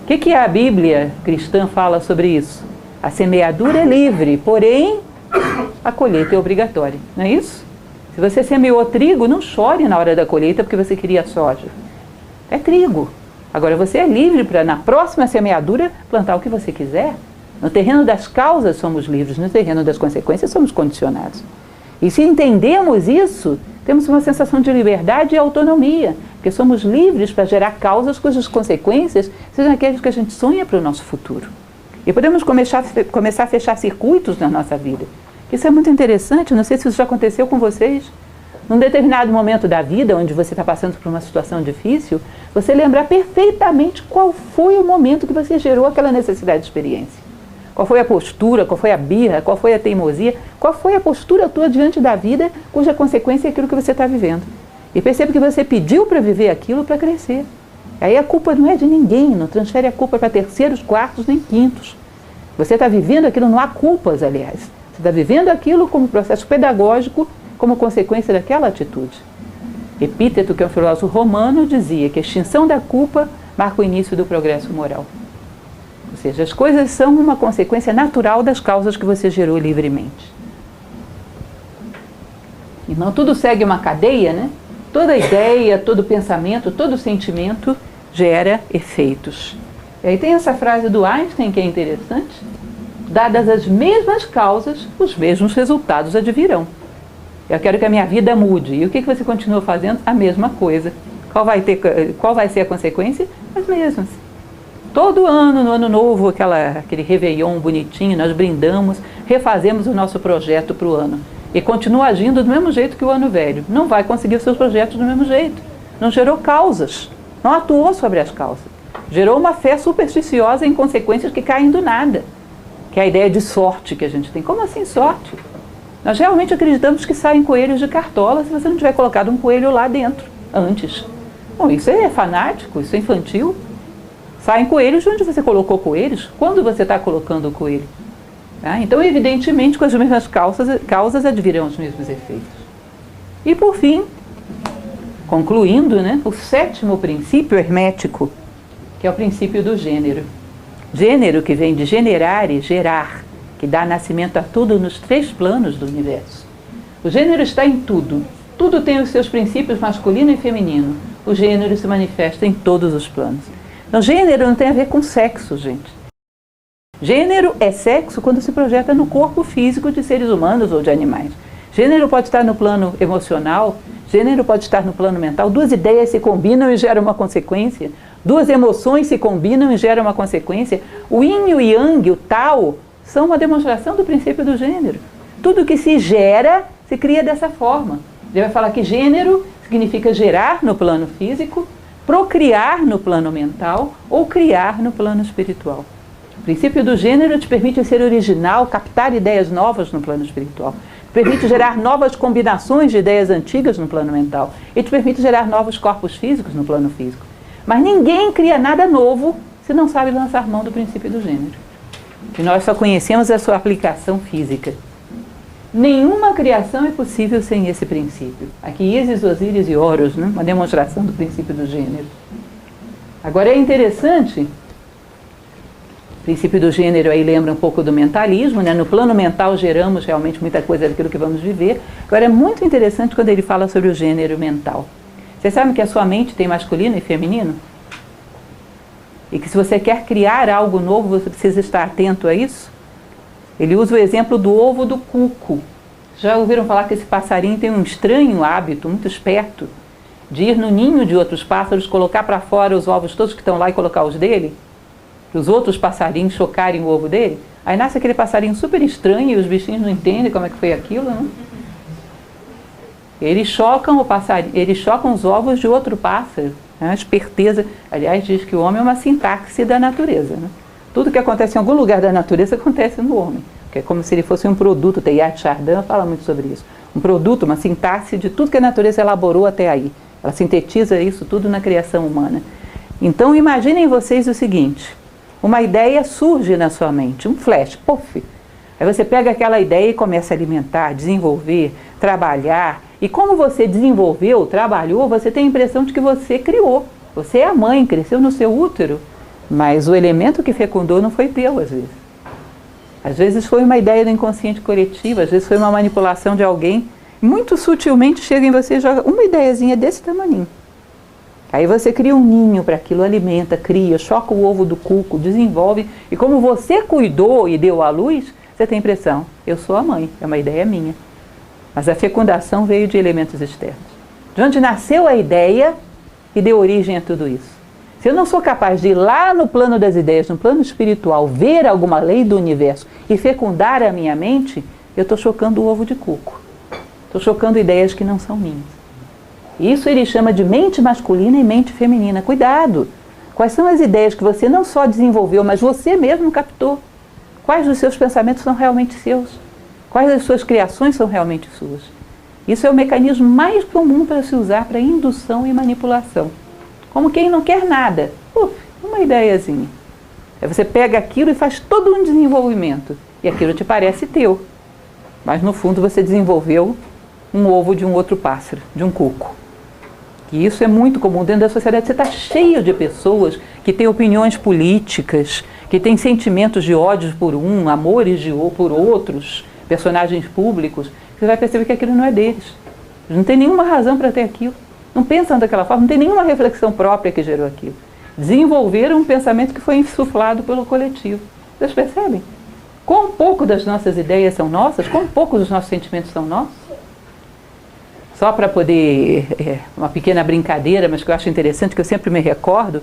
O que a Bíblia cristã fala sobre isso? A semeadura é livre, porém a colheita é obrigatória. Não é isso? Se você semeou trigo, não chore na hora da colheita porque você queria soja. É trigo. Agora você é livre para, na próxima semeadura, plantar o que você quiser. No terreno das causas somos livres, no terreno das consequências somos condicionados. E se entendemos isso, temos uma sensação de liberdade e autonomia, porque somos livres para gerar causas cujas consequências sejam aquelas que a gente sonha para o nosso futuro. E podemos começar a fechar circuitos na nossa vida. Isso é muito interessante, não sei se isso já aconteceu com vocês. Num determinado momento da vida, onde você está passando por uma situação difícil, você lembrar perfeitamente qual foi o momento que você gerou aquela necessidade de experiência. Qual foi a postura, qual foi a birra, qual foi a teimosia, qual foi a postura tua diante da vida, cuja consequência é aquilo que você está vivendo. E percebe que você pediu para viver aquilo para crescer. Aí a culpa não é de ninguém, não transfere a culpa para terceiros, quartos, nem quintos. Você está vivendo aquilo, não há culpas, aliás. Você está vivendo aquilo como processo pedagógico, como consequência daquela atitude. Epíteto, que é um filósofo romano, dizia que a extinção da culpa marca o início do progresso moral. Ou seja, as coisas são uma consequência natural das causas que você gerou livremente. E não tudo segue uma cadeia, né? Toda ideia, todo pensamento, todo sentimento gera efeitos. E aí tem essa frase do Einstein que é interessante. Dadas as mesmas causas, os mesmos resultados advirão. Eu quero que a minha vida mude. E o que você continua fazendo? A mesma coisa. Qual vai ser a consequência? As mesmas. Todo ano, no ano novo, aquele réveillon bonitinho, nós brindamos, refazemos o nosso projeto para o ano. E continua agindo do mesmo jeito que o ano velho. Não vai conseguir os seus projetos do mesmo jeito. Não gerou causas. Não atuou sobre as causas. Gerou uma fé supersticiosa em consequências que caem do nada. Que é a ideia de sorte que a gente tem. Como assim sorte? Nós realmente acreditamos que saem coelhos de cartola se você não tiver colocado um coelho lá dentro antes. Bom, isso é fanático, isso é infantil. Saem coelhos de onde você colocou coelhos, quando você está colocando o coelho. Tá? Então, evidentemente, com as mesmas causas advirão os mesmos efeitos. E, por fim, concluindo, né, o 7º princípio hermético, que é o princípio do gênero. Gênero que vem de generare, gerar, que dá nascimento a tudo nos 3 planos do universo. O gênero está em tudo. Tudo tem os seus princípios masculino e feminino. O gênero se manifesta em todos os planos. Então, gênero não tem a ver com sexo, gente. Gênero é sexo quando se projeta no corpo físico de seres humanos ou de animais. Gênero pode estar no plano emocional, gênero pode estar no plano mental. 2 ideias se combinam e geram uma consequência. 2 emoções se combinam e geram uma consequência. O yin e o yang, o tao, são uma demonstração do princípio do gênero. Tudo que se gera, se cria dessa forma. Ele vai falar que gênero significa gerar no plano físico, procriar no plano mental ou criar no plano espiritual. O princípio do gênero te permite ser original, captar ideias novas no plano espiritual. Te permite gerar novas combinações de ideias antigas no plano mental. E te permite gerar novos corpos físicos no plano físico. Mas ninguém cria nada novo se não sabe lançar mão do princípio do gênero. E nós só conhecemos a sua aplicação física. Nenhuma criação é possível sem esse princípio. Aqui Ísis, Osíris e Horus, né? Uma demonstração do princípio do gênero. Agora é interessante, o princípio do gênero aí lembra um pouco do mentalismo, né? No plano mental geramos realmente muita coisa daquilo que vamos viver. Agora é muito interessante quando ele fala sobre o gênero mental. Vocês sabem que a sua mente tem masculino e feminino? E que se você quer criar algo novo, você precisa estar atento a isso? Ele usa o exemplo do ovo do cuco. Já ouviram falar que esse passarinho tem um estranho hábito, muito esperto, de ir no ninho de outros pássaros, colocar para fora os ovos todos que estão lá e colocar os dele? Que os outros passarinhos chocarem o ovo dele? Aí nasce aquele passarinho super estranho e os bichinhos não entendem como é que foi aquilo, não? Eles chocam os ovos de outro pássaro. A esperteza, aliás, diz que o homem é uma sintaxe da natureza, né? Tudo que acontece em algum lugar da natureza acontece no homem, que é como se ele fosse um produto. Teilhard de Chardin fala muito sobre isso. Um produto, uma sintaxe de tudo que a natureza elaborou até aí. Ela sintetiza isso tudo na criação humana. Então, imaginem vocês o seguinte, uma ideia surge na sua mente, um flash, puff. Aí você pega aquela ideia e começa a alimentar, desenvolver, trabalhar. E como você desenvolveu, trabalhou, você tem a impressão de que você criou. Você é a mãe, cresceu no seu útero. Mas o elemento que fecundou não foi teu, às vezes. Às vezes foi uma ideia do inconsciente coletivo, às vezes foi uma manipulação de alguém. Muito sutilmente chega em você e joga uma ideiazinha desse tamaninho. Aí você cria um ninho para aquilo, alimenta, cria, choca o ovo do cuco, desenvolve. E como você cuidou e deu à luz, você tem a impressão, eu sou a mãe, é uma ideia minha. Mas a fecundação veio de elementos externos. De onde nasceu a ideia que deu origem a tudo isso. Se eu não sou capaz de ir lá no plano das ideias, no plano espiritual, ver alguma lei do universo e fecundar a minha mente, eu estou chocando o ovo de cuco. Estou chocando ideias que não são minhas. Isso ele chama de mente masculina e mente feminina. Cuidado! Quais são as ideias que você não só desenvolveu, mas você mesmo captou? Quais dos seus pensamentos são realmente seus? Quais das suas criações são realmente suas? Isso é o mecanismo mais comum para se usar para indução e manipulação. Como quem não quer nada. Uma ideiazinha. Aí você pega aquilo e faz todo um desenvolvimento. E aquilo te parece teu. Mas no fundo você desenvolveu um ovo de um outro pássaro, de um cuco. E isso é muito comum dentro da sociedade. Você está cheio de pessoas que têm opiniões políticas, que têm sentimentos de ódio por um, amores por outros, personagens públicos. Você vai perceber que aquilo não é deles. Eles não tem nenhuma razão para ter aquilo. Não pensam daquela forma, não tem nenhuma reflexão própria que gerou aquilo. Desenvolveram um pensamento que foi insuflado pelo coletivo. Vocês percebem? Quão pouco das nossas ideias são nossas? Quão pouco dos nossos sentimentos são nossos? Só para poder, uma pequena brincadeira, mas que eu acho interessante, que eu sempre me recordo,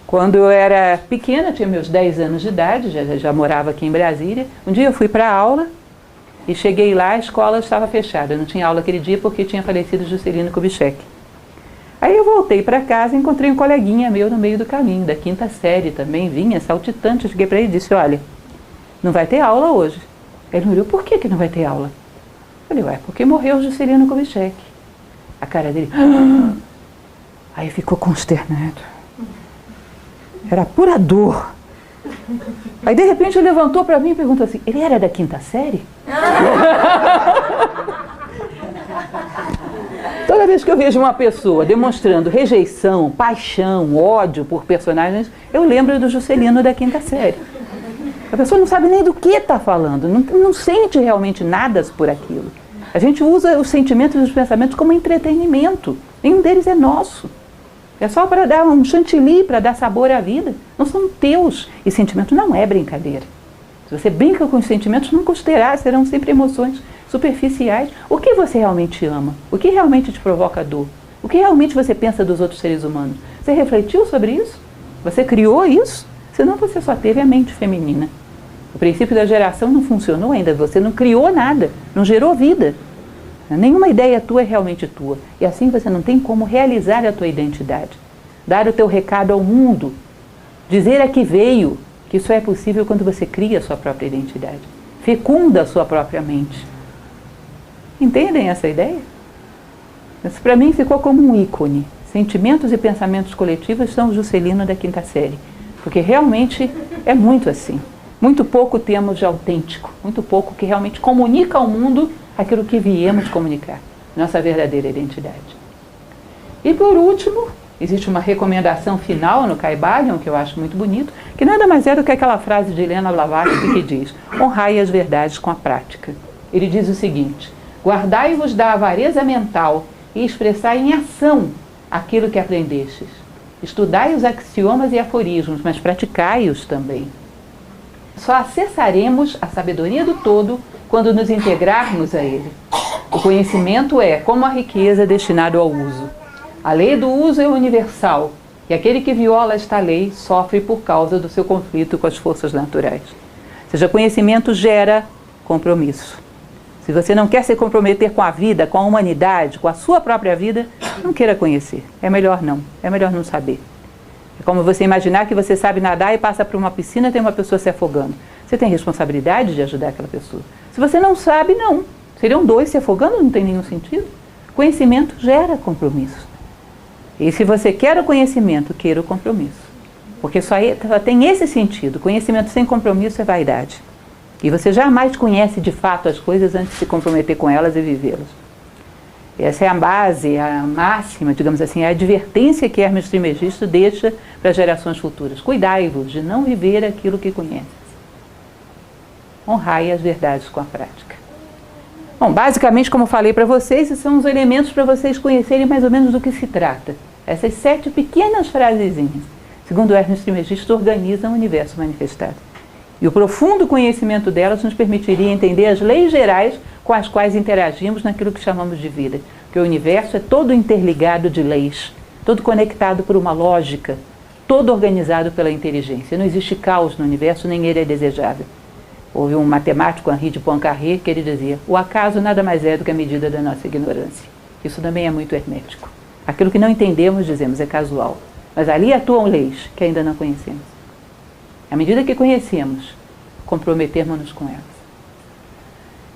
quando eu era pequena, tinha meus 10 anos de idade, já morava aqui em Brasília, um dia eu fui para a aula, e cheguei lá, a escola estava fechada. Eu não tinha aula aquele dia porque tinha falecido Juscelino Kubitschek. Aí eu voltei para casa e encontrei um coleguinha meu no meio do caminho, da 5ª série também, vinha saltitante. Eu cheguei para ele e disse, olha, não vai ter aula hoje. Ele me olhou, por que não vai ter aula? Falei, ué, porque morreu Juscelino Kubitschek. A cara dele, aí ficou consternado. Era pura dor. Aí de repente ele levantou para mim e perguntou assim, ele era da 5ª série? Toda vez que eu vejo uma pessoa demonstrando rejeição, paixão, ódio por personagens, eu lembro do Juscelino da 5ª série. A pessoa não sabe nem do que está falando, não sente realmente nada por aquilo. A gente usa os sentimentos e os pensamentos como entretenimento. Nenhum deles é nosso. É só para dar um chantilly, para dar sabor à vida. Não são teus. E sentimento não é brincadeira. Se você brinca com os sentimentos, nunca os terá, serão sempre emoções superficiais. O que você realmente ama? O que realmente te provoca dor? O que realmente você pensa dos outros seres humanos? Você refletiu sobre isso? Você criou isso? Senão você só teve a mente feminina. O princípio da geração não funcionou ainda. Você não criou nada, não gerou vida. Nenhuma ideia tua é realmente tua. E assim você não tem como realizar a tua identidade. Dar o teu recado ao mundo. Dizer a que veio. Que isso é possível quando você cria a sua própria identidade. Fecunda a sua própria mente. Entendem essa ideia? Isso para mim ficou como um ícone. Sentimentos e pensamentos coletivos são o Juscelino da 5ª série. Porque realmente é muito assim. Muito pouco temos de autêntico. Muito pouco que realmente comunica ao mundo aquilo que viemos comunicar. Nossa verdadeira identidade. E por último, existe uma recomendação final no Kybalion, que eu acho muito bonito, que nada mais é do que aquela frase de Helena Blavatsky que diz: honrai as verdades com a prática. Ele diz o seguinte: guardai-vos da avareza mental e expressai em ação aquilo que aprendestes. Estudai os axiomas e aforismos, mas praticai-os também. Só acessaremos a sabedoria do todo quando nos integrarmos a ele. O conhecimento é, como a riqueza, destinado ao uso. A lei do uso é universal, e aquele que viola esta lei sofre por causa do seu conflito com as forças naturais. Ou seja, conhecimento gera compromisso. Se você não quer se comprometer com a vida, com a humanidade, com a sua própria vida, não queira conhecer. É melhor não saber. É como você imaginar que você sabe nadar e passa por uma piscina e tem uma pessoa se afogando. Você tem responsabilidade de ajudar aquela pessoa. Se você não sabe, não. Seriam dois se afogando, não tem nenhum sentido. Conhecimento gera compromisso. E se você quer o conhecimento, queira o compromisso. Porque só tem esse sentido. Conhecimento sem compromisso é vaidade. E você jamais conhece de fato as coisas antes de se comprometer com elas e vivê-las. Essa é a base, a máxima, digamos assim, a advertência que Hermes Trismegisto deixa para as gerações futuras. Cuidai-vos de não viver aquilo que conheces. Honrai as verdades com a prática. Bom, basicamente, como falei para vocês, esses são os elementos para vocês conhecerem mais ou menos do que se trata. Essas 7 pequenas frasezinhas, segundo Hermes Trismegisto, organizam o universo manifestado. E o profundo conhecimento delas nos permitiria entender as leis gerais com as quais interagimos naquilo que chamamos de vida. Porque o universo é todo interligado de leis, todo conectado por uma lógica, todo organizado pela inteligência. Não existe caos no universo, nem ele é desejável. Houve um matemático, Henri de Poincaré, que ele dizia: o acaso nada mais é do que a medida da nossa ignorância. Isso também é muito hermético. Aquilo que não entendemos, dizemos, é casual. Mas ali atuam leis que ainda não conhecemos. À medida que conhecemos, comprometermos-nos com elas.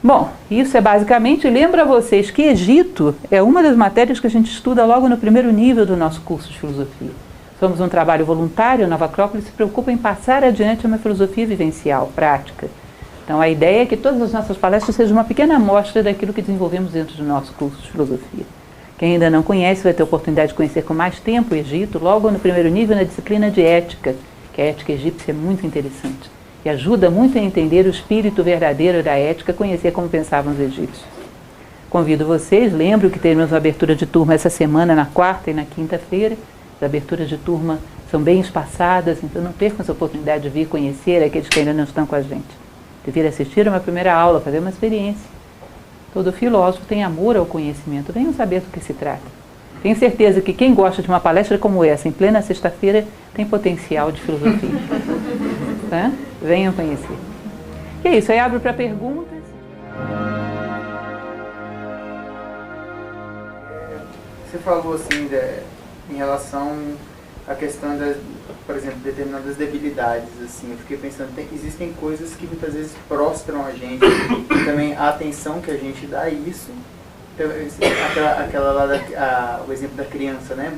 Bom, isso é basicamente, lembro a vocês que Egito é uma das matérias que a gente estuda logo no primeiro nível do nosso curso de filosofia. Somos um trabalho voluntário, a Nova Acrópole se preocupa em passar adiante uma filosofia vivencial, prática. Então a ideia é que todas as nossas palestras sejam uma pequena amostra daquilo que desenvolvemos dentro do nosso curso de filosofia. Quem ainda não conhece vai ter a oportunidade de conhecer com mais tempo o Egito, logo no primeiro nível na disciplina de ética, que a ética egípcia é muito interessante e ajuda muito a entender o espírito verdadeiro da ética, conhecer como pensavam os egípcios. Convido vocês, lembro que teremos uma abertura de turma essa semana, na quarta e na quinta-feira. As aberturas de turma são bem espaçadas, então não percam essa oportunidade de vir conhecer aqueles que ainda não estão com a gente. De vir assistir a uma primeira aula, fazer uma experiência. Todo filósofo tem amor ao conhecimento, venham saber do que se trata. Tenho certeza que quem gosta de uma palestra como essa, em plena sexta-feira, tem potencial de filosofia. Tá? Venham conhecer. E é isso, aí abro para perguntas. Você falou assim, em relação a questão das, por exemplo, determinadas debilidades, assim, eu fiquei pensando, existem coisas que muitas vezes prostram a gente, e também a atenção que a gente dá a isso, então, aquela lá, o exemplo da criança, né,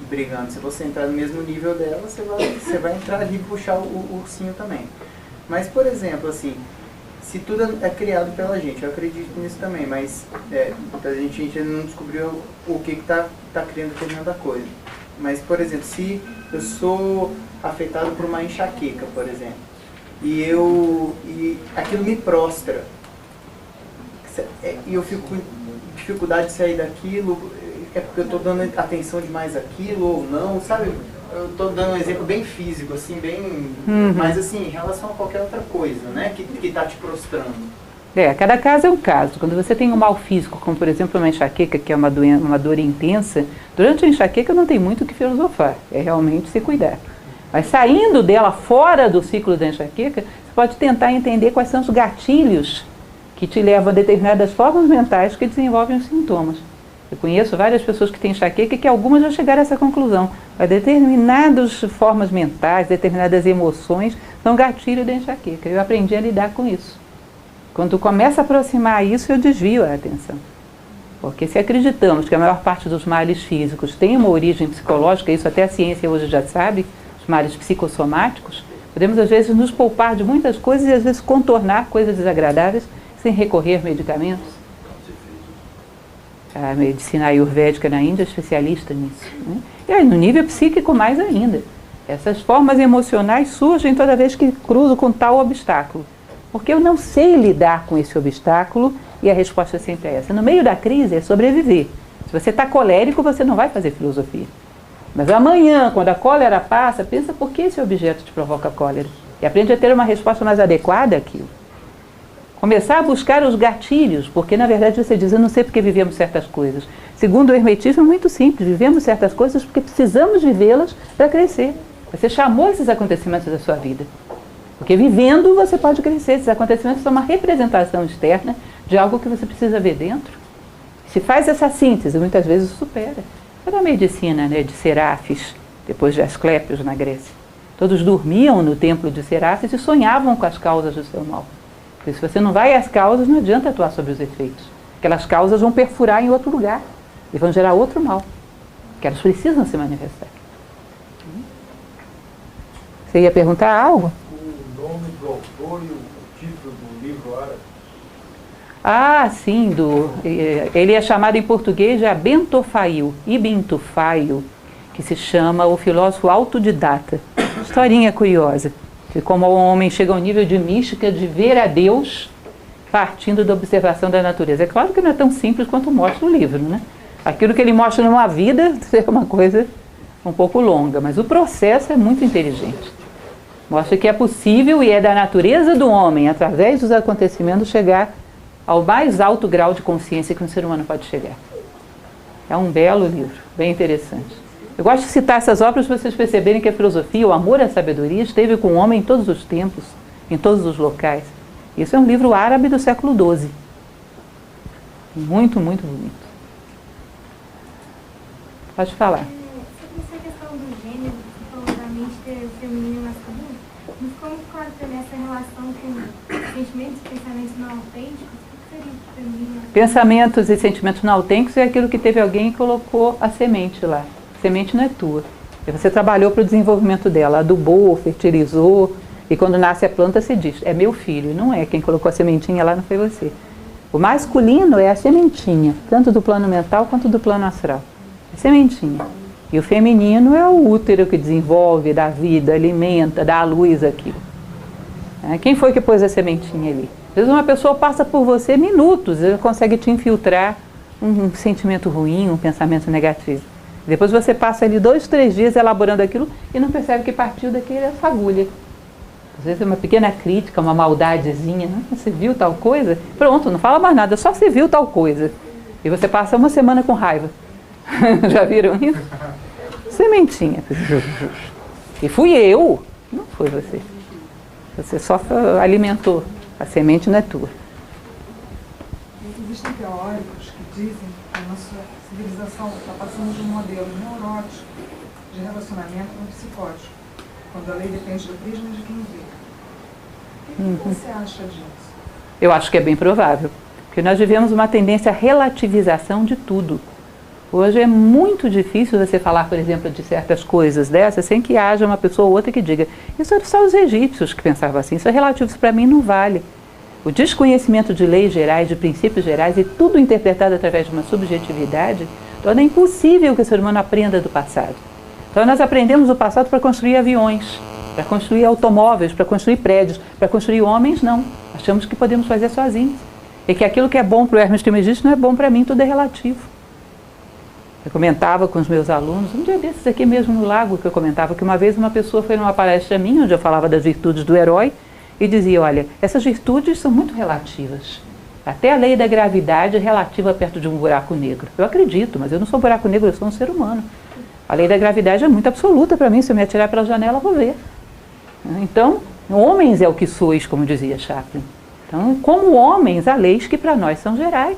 brigando, se você entrar no mesmo nível dela, você vai entrar ali e puxar o ursinho também. Mas, por exemplo, assim, se tudo é criado pela gente, eu acredito nisso também, mas a gente ainda não descobriu o que está criando determinada coisa. Mas, por exemplo, se eu sou afetado por uma enxaqueca, por exemplo, e aquilo me prostra, e eu fico com dificuldade de sair daquilo, é porque eu estou dando atenção demais àquilo ou não, sabe? Eu estou dando um exemplo bem físico, assim, bem... Mas, assim, em relação a qualquer outra coisa, né, que está te prostrando. Cada caso é um caso. Quando você tem um mal físico, como por exemplo uma enxaqueca, que é uma dor intensa, durante a enxaqueca não tem muito o que filosofar, é realmente se cuidar. Mas saindo dela, fora do ciclo da enxaqueca, você pode tentar entender quais são os gatilhos que te levam a determinadas formas mentais que desenvolvem os sintomas. Eu conheço várias pessoas que têm enxaqueca e que algumas já chegaram a essa conclusão. Determinadas formas mentais, determinadas emoções são gatilho da enxaqueca. Eu aprendi a lidar com isso. Quando começa a aproximar isso, eu desvio a atenção. Porque se acreditamos que a maior parte dos males físicos tem uma origem psicológica, isso até a ciência hoje já sabe, os males psicossomáticos, podemos às vezes nos poupar de muitas coisas e às vezes contornar coisas desagradáveis sem recorrer a medicamentos. A medicina ayurvédica na Índia é especialista nisso, né? E aí, no nível psíquico mais ainda. Essas formas emocionais surgem toda vez que cruzo com tal obstáculo. Porque eu não sei lidar com esse obstáculo e a resposta sempre é essa. No meio da crise é sobreviver. Se você está colérico, você não vai fazer filosofia. Mas amanhã, quando a cólera passa, pensa por que esse objeto te provoca cólera. E aprende a ter uma resposta mais adequada àquilo. Começar a buscar os gatilhos, porque na verdade você diz, eu não sei porque vivemos certas coisas. Segundo o hermetismo é muito simples, vivemos certas coisas porque precisamos vivê-las para crescer. Você chamou esses acontecimentos da sua vida. Porque vivendo você pode crescer, esses acontecimentos são uma representação externa de algo que você precisa ver dentro. Se faz essa síntese, muitas vezes supera. É da medicina, né, de Serafes, depois de Asclépios na Grécia. Todos dormiam no templo de Serafes e sonhavam com as causas do seu mal. Porque se você não vai às causas, não adianta atuar sobre os efeitos. Aquelas causas vão perfurar em outro lugar e vão gerar outro mal. Que elas precisam se manifestar. Você ia perguntar algo? O nome do autor e o título do livro árabe? Ah, sim. Ele é chamado em português de Abentofail, Ibn Tufail, que se chama O Filósofo Autodidata. Historinha curiosa. De como o homem chega ao nível de mística de ver a Deus partindo da observação da natureza. É claro que não é tão simples quanto mostra o livro, né? Aquilo que ele mostra numa vida é uma coisa um pouco longa, mas o processo é muito inteligente. Mostra que é possível e é da natureza do homem, através dos acontecimentos, chegar ao mais alto grau de consciência que um ser humano pode chegar. É um belo livro, bem interessante. Eu gosto de citar essas obras para vocês perceberem que a filosofia, o amor à sabedoria, esteve com o homem em todos os tempos, em todos os locais. Isso é um livro árabe do século XII. Muito, muito bonito. Pode falar. Sobre essa questão do gênero, você falou da mente ter feminino e masculino, mas como pode ter essa relação com sentimentos e pensamentos não autênticos? O que seria feminino? Pensamentos e sentimentos não autênticos é aquilo que teve alguém e colocou a semente lá. A semente não é tua. Você trabalhou para o desenvolvimento dela, adubou, fertilizou, e quando nasce a planta se diz, é meu filho. Não é, quem colocou a sementinha lá não foi você. O masculino é a sementinha, tanto do plano mental quanto do plano astral. É sementinha. E o feminino é o útero que desenvolve, dá vida, alimenta, dá à luz aquilo. Quem foi que pôs a sementinha ali? Às vezes uma pessoa passa por você minutos, ela consegue te infiltrar um sentimento ruim, um pensamento negativo. Depois você passa ali 2, 3 dias elaborando aquilo e não percebe que partiu daquela fagulha. Às vezes é uma pequena crítica, uma maldadezinha, né? Você viu tal coisa? Pronto, não fala mais nada, só você viu tal coisa. E você passa uma semana com raiva. Já viram isso? Sementinha. E fui eu, não foi você. Você só alimentou. A semente não é tua. Existem teóricos que dizem que a nossa civilização está passando de um modelo neurótico de relacionamento no psicótico, quando a lei depende do prisma de quem vê. O que você acha disso? Eu acho que é bem provável, porque nós vivemos uma tendência à relativização de tudo. Hoje é muito difícil você falar, por exemplo, de certas coisas dessas, sem que haja uma pessoa ou outra que diga, isso era só os egípcios que pensavam assim, isso é relativo, isso para mim não vale. O desconhecimento de leis gerais, de princípios gerais e tudo interpretado através de uma subjetividade, torna impossível que o ser humano aprenda do passado. Então nós aprendemos o passado para construir aviões, para construir automóveis, para construir prédios, para construir homens, não. Achamos que podemos fazer sozinhos. E que aquilo que é bom para o Hermes Trismegisto não é bom para mim, tudo é relativo. Eu comentava com os meus alunos, um dia desses aqui mesmo no Lago, que eu comentava que uma vez uma pessoa foi numa palestra minha, onde eu falava das virtudes do herói, e dizia, olha, essas virtudes são muito relativas. Até a lei da gravidade é relativa perto de um buraco negro. Eu acredito, mas eu não sou um buraco negro, eu sou um ser humano. A lei da gravidade é muito absoluta para mim, se eu me atirar pela janela, eu vou ver. Então, homens é o que sois, como dizia Chaplin. Então, como homens, há leis que para nós são gerais.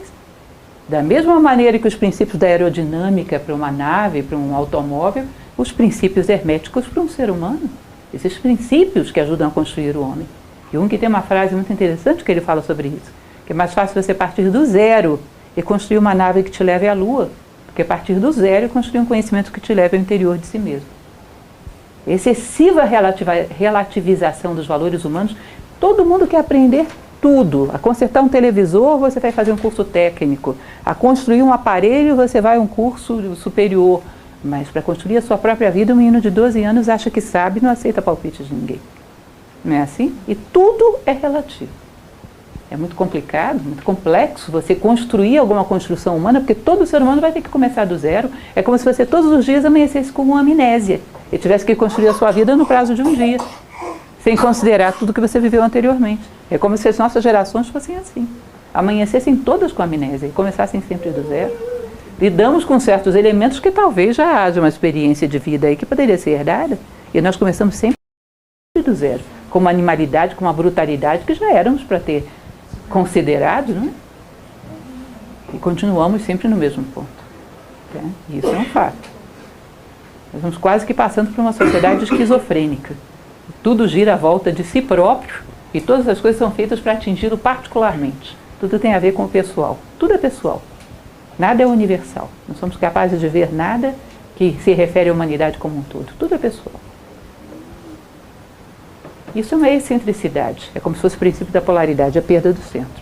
Da mesma maneira que os princípios da aerodinâmica para uma nave, para um automóvel, os princípios herméticos para um ser humano. Esses princípios que ajudam a construir o homem. Jung tem uma frase muito interessante que ele fala sobre isso, que é mais fácil você partir do zero e construir uma nave que te leve à lua, do que partir do zero e construir um conhecimento que te leve ao interior de si mesmo. Excessiva relativização dos valores humanos, todo mundo quer aprender tudo. A consertar um televisor, você vai fazer um curso técnico. A construir um aparelho, você vai a um curso superior. Mas para construir a sua própria vida, um menino de 12 anos acha que sabe e não aceita palpite de ninguém. Não é assim? E tudo é relativo. É muito complicado, muito complexo você construir alguma construção humana, porque todo ser humano vai ter que começar do zero. É como se você todos os dias amanhecesse com uma amnésia e tivesse que construir a sua vida no prazo de um dia, sem considerar tudo que você viveu anteriormente. É como se as nossas gerações fossem assim. Amanhecessem todas com amnésia e começassem sempre do zero. Lidamos com certos elementos que talvez já haja uma experiência de vida aí que poderia ser herdada, e nós começamos sempre do zero, com uma animalidade, com uma brutalidade que já éramos para ter considerado, não é? E continuamos sempre no mesmo ponto. Tá? Isso é um fato. Nós estamos quase que passando por uma sociedade esquizofrênica. Tudo gira à volta de si próprio e todas as coisas são feitas para atingi-lo particularmente. Tudo tem a ver com o pessoal. Tudo é pessoal. Nada é universal. Não somos capazes de ver nada que se refere à humanidade como um todo. Tudo é pessoal. Isso é uma excentricidade. É como se fosse o princípio da polaridade, a perda do centro.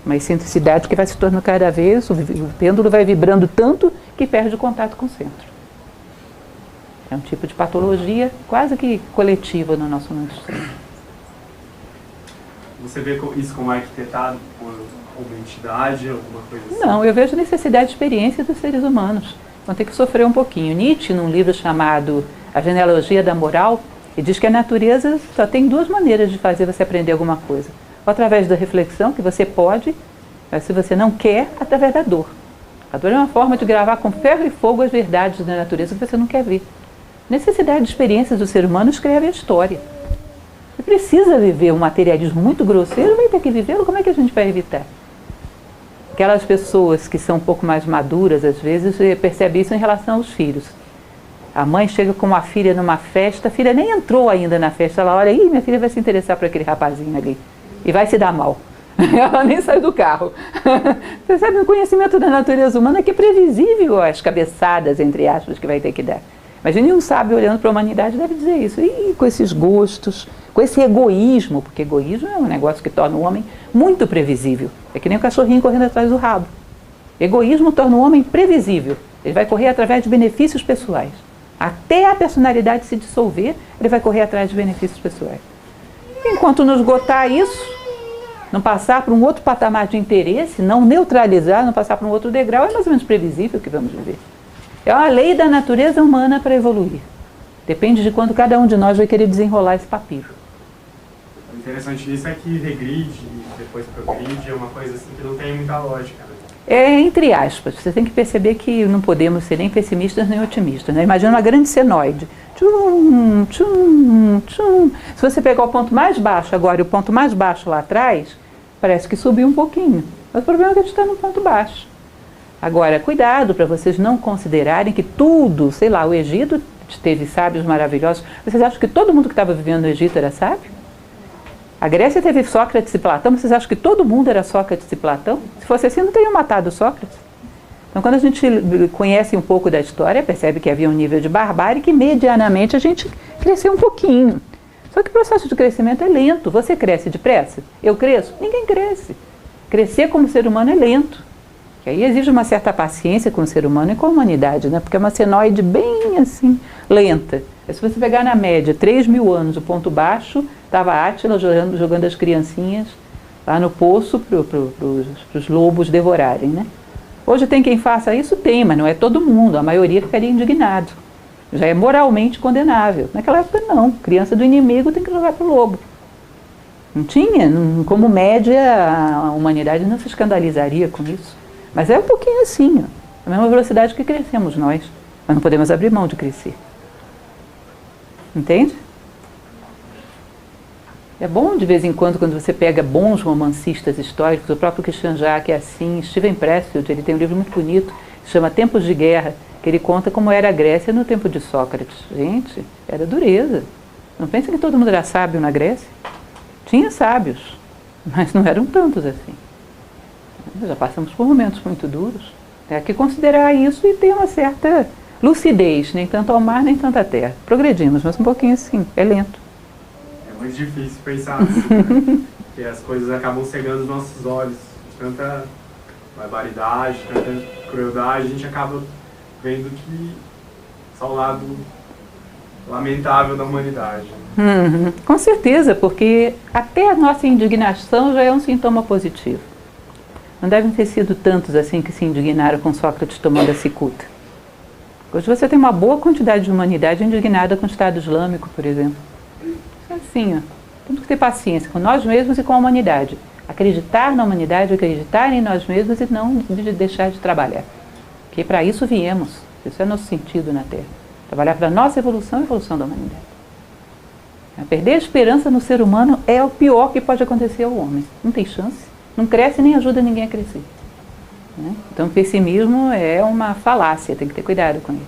Uma excentricidade que vai se tornando cada vez, o pêndulo vai vibrando tanto que perde o contato com o centro. É um tipo de patologia quase que coletiva no nosso mundo. Você vê isso como arquitetado por uma entidade, alguma coisa assim? Não, eu vejo necessidade de experiência dos seres humanos. Vão ter que sofrer um pouquinho. Nietzsche, num livro chamado A Genealogia da Moral, ele diz que a natureza só tem duas maneiras de fazer você aprender alguma coisa. Ou através da reflexão, que você pode, mas se você não quer, através da dor. A dor é uma forma de gravar com ferro e fogo as verdades da natureza que você não quer ver. Necessidade de experiências do ser humano escreve a história. Você precisa viver um materialismo muito grosseiro, vai ter que vivê-lo, como é que a gente vai evitar? Aquelas pessoas que são um pouco mais maduras, às vezes, percebem isso em relação aos filhos. A mãe chega com uma filha numa festa, a filha nem entrou ainda na festa, ela olha, minha filha vai se interessar por aquele rapazinho ali, e vai se dar mal. Ela nem sai do carro. Percebe o conhecimento da natureza humana que é previsível as cabeçadas, entre aspas, que vai ter que dar. Mas nenhum sábio olhando para a humanidade deve dizer isso. E com esses gostos, com esse egoísmo, porque egoísmo é um negócio que torna o homem muito previsível. É que nem o cachorrinho correndo atrás do rabo. Egoísmo torna o homem previsível. Ele vai correr através de benefícios pessoais. Até a personalidade se dissolver, ele vai correr atrás de benefícios pessoais. Enquanto não esgotar isso, não passar para um outro patamar de interesse, não neutralizar, não passar para um outro degrau, é mais ou menos previsível que vamos viver. É uma lei da natureza humana para evoluir. Depende de quando cada um de nós vai querer desenrolar esse papiro. O interessante disso é que regride e depois progride, é uma coisa assim que não tem muita lógica, né? É entre aspas. Você tem que perceber que não podemos ser nem pessimistas nem otimistas, né? Imagina uma grande senoide. Tchum, tchum, tchum. Se você pegar o ponto mais baixo agora e o ponto mais baixo lá atrás, parece que subiu um pouquinho. Mas o problema é que a gente está no ponto baixo. Agora, cuidado para vocês não considerarem que tudo, sei lá, o Egito teve sábios maravilhosos. Vocês acham que todo mundo que estava vivendo no Egito era sábio? A Grécia teve Sócrates e Platão, vocês acham que todo mundo era Sócrates e Platão? Se fosse assim, não teriam matado Sócrates. Então, quando a gente conhece um pouco da história, percebe que havia um nível de barbárie que, medianamente, a gente cresceu um pouquinho. Só que o processo de crescimento é lento. Você cresce depressa? Eu cresço? Ninguém cresce. Crescer como ser humano é lento. Que aí exige uma certa paciência com o ser humano e com a humanidade, né? Porque é uma senoide bem assim, lenta. Se você pegar na média 3.000 anos, o ponto baixo, estava Átila jogando as criancinhas lá no poço para os lobos devorarem, né? Hoje tem quem faça isso? Tem, mas não é todo mundo. A maioria ficaria indignado. Já é moralmente condenável. Naquela época não. Criança do inimigo tem que jogar para o lobo. Não tinha, como média, a humanidade não se escandalizaria com isso. Mas é um pouquinho assim, ó, a mesma velocidade que crescemos nós. Mas não podemos abrir mão de crescer. Entende? É bom de vez em quando você pega bons romancistas históricos, o próprio Christian Jacques é assim, Steven Pressfield, ele tem um livro muito bonito, que chama Tempos de Guerra, que ele conta como era a Grécia no tempo de Sócrates. Gente, era dureza. Não pensa que todo mundo era sábio na Grécia? Tinha sábios, mas não eram tantos assim. Já passamos por momentos muito duros. Tem que considerar isso e ter uma certa lucidez, nem tanto ao mar, nem tanto à terra. Progredimos, mas um pouquinho assim, é lento. É muito difícil pensar assim, né? Porque as coisas acabam cegando os nossos olhos. Tanta barbaridade, tanta crueldade, a gente acaba vendo que só o lado lamentável da humanidade. Com certeza, porque até a nossa indignação já é um sintoma positivo. Não devem ter sido tantos assim que se indignaram com Sócrates tomando a cicuta. Hoje você tem uma boa quantidade de humanidade indignada com o Estado Islâmico, por exemplo. É assim, ó. Temos que ter paciência com nós mesmos e com a humanidade. Acreditar na humanidade, acreditar em nós mesmos e não deixar de trabalhar. Porque para isso viemos. Isso é nosso sentido na Terra. Trabalhar para a nossa evolução e a evolução da humanidade. Perder a esperança no ser humano é o pior que pode acontecer ao homem. Não tem chance. Não cresce nem ajuda ninguém a crescer. Né? Então, o pessimismo é uma falácia, tem que ter cuidado com isso.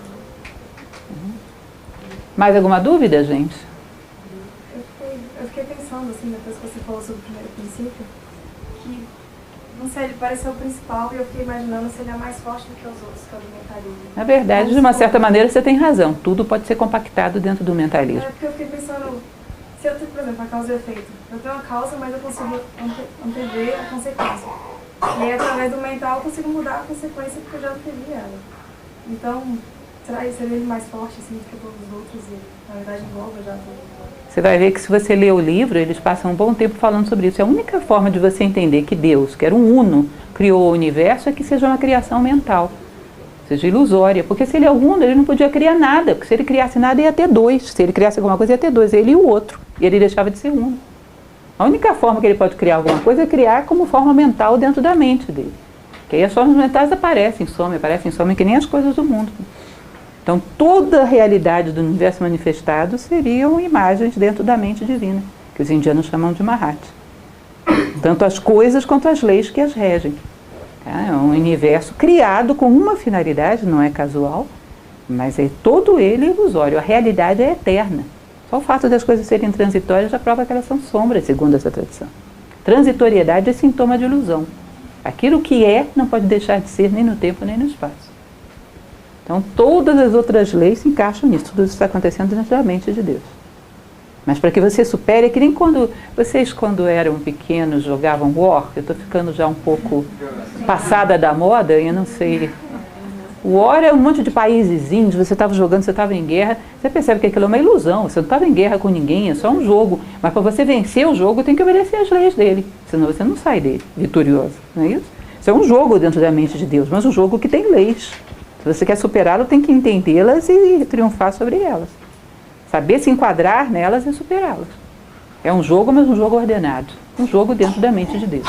Mais alguma dúvida, gente? Eu fiquei pensando, assim, depois que você falou sobre o primeiro princípio, que, não sei, ele pareceu o principal e eu fiquei imaginando se ele é mais forte do que os outros, que é o do mentalismo. Na verdade, de uma certa maneira, você tem razão. Tudo pode ser compactado dentro do mentalismo. É porque eu fiquei pensando, se eu tenho, por exemplo, a causa e o efeito, eu tenho uma causa, mas eu consigo antever a consequência. E aí, através do mental, eu consigo mudar a consequência porque eu já antevi ela. Então, será que seria ele mais forte, assim, do que todos os outros e, na verdade, engloba já tudo? Você vai ver que se você ler o livro, eles passam um bom tempo falando sobre isso. É a única forma de você entender que Deus, que era um uno, criou o universo, é que seja uma criação mental. Seja ilusória. Porque se ele é o uno, ele não podia criar nada. Porque se ele criasse nada, ia ter dois. Se ele criasse alguma coisa, ia ter dois. Ele e o outro. E ele deixava de ser uno. A única forma que ele pode criar alguma coisa é criar como forma mental dentro da mente dele. Que aí as formas mentais aparecem que nem as coisas do mundo. Então, toda a realidade do universo manifestado seriam imagens dentro da mente divina, que os indianos chamam de Mahat. Tanto as coisas quanto as leis que as regem. É um universo criado com uma finalidade, não é casual, mas é todo ele ilusório. A realidade é eterna. Só o fato das coisas serem transitórias já prova que elas são sombras, segundo essa tradição. Transitoriedade é sintoma de ilusão. Aquilo que é não pode deixar de ser nem no tempo nem no espaço. Então, todas as outras leis se encaixam nisso. Tudo isso está acontecendo dentro da mente de Deus. Mas para que você supere, é que nem quando vocês, quando eram pequenos, jogavam War. Eu estou ficando já um pouco passada da moda, eu não sei. War é um monte de países índios, você estava jogando, você estava em guerra. Você percebe que aquilo é uma ilusão. Você não estava em guerra com ninguém, é só um jogo. Mas para você vencer o jogo, tem que obedecer às leis dele. Senão você não sai dele vitorioso. Não é isso? Isso é um jogo dentro da mente de Deus, mas um jogo que tem leis. Se você quer superá-lo, tem que entendê-las e triunfar sobre elas. Saber se enquadrar nelas e superá-las. É um jogo, mas um jogo ordenado. Um jogo dentro da mente de Deus.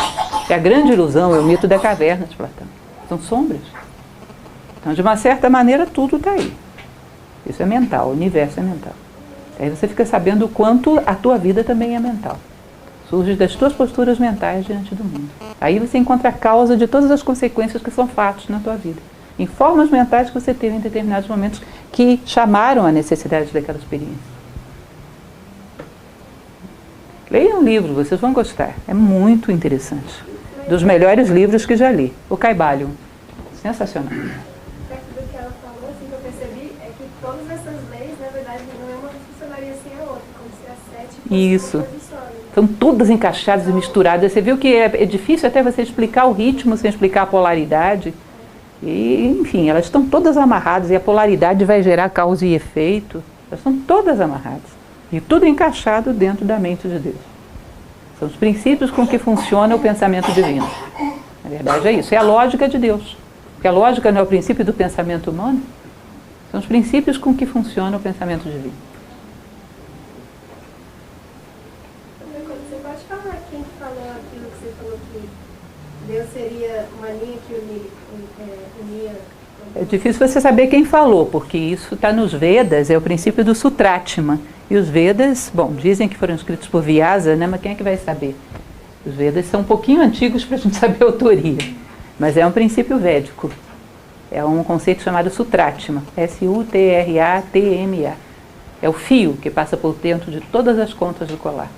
E a grande ilusão é o mito da caverna de Platão. São sombras. Então, de uma certa maneira, tudo está aí. Isso é mental, o universo é mental. Aí você fica sabendo o quanto a tua vida também é mental. Surge das tuas posturas mentais diante do mundo. Aí você encontra a causa de todas as consequências que são fatos na tua vida. em formas mentais que você teve em determinados momentos que chamaram a necessidade daquela experiência. Leiam um livro, vocês vão gostar. É muito interessante. Dos melhores livros que já li. O Caibalion. Sensacional. Perto do que ela falou, assim, que eu percebi, é que todas essas leis, na verdade, nenhuma funcionaria sem a outra, como se a 7 fosse Isso. uma coisa só, né? Estão todas encaixadas e misturadas. Você viu que é difícil até você explicar o ritmo sem explicar a polaridade. E, enfim, elas estão todas amarradas e a polaridade vai gerar causa e efeito. Elas estão todas amarradas. E tudo encaixado dentro da mente de Deus. São os princípios com que funciona o pensamento divino. Na verdade é isso, é a lógica de Deus. Porque a lógica não é o princípio do pensamento humano, são os princípios com que funciona o pensamento divino. Você pode falar quem falou aquilo que você falou que Deus seria uma linha que unia... É difícil você saber quem falou, porque isso está nos Vedas, é o princípio do Sutratma. E os Vedas, bom, dizem que foram escritos por Vyasa, né? Mas quem é que vai saber? Os Vedas são um pouquinho antigos para a gente saber a autoria, mas é um princípio védico. É um conceito chamado Sutratma, S-U-T-R-A-T-M-A. É o fio que passa por dentro de todas as contas do colar.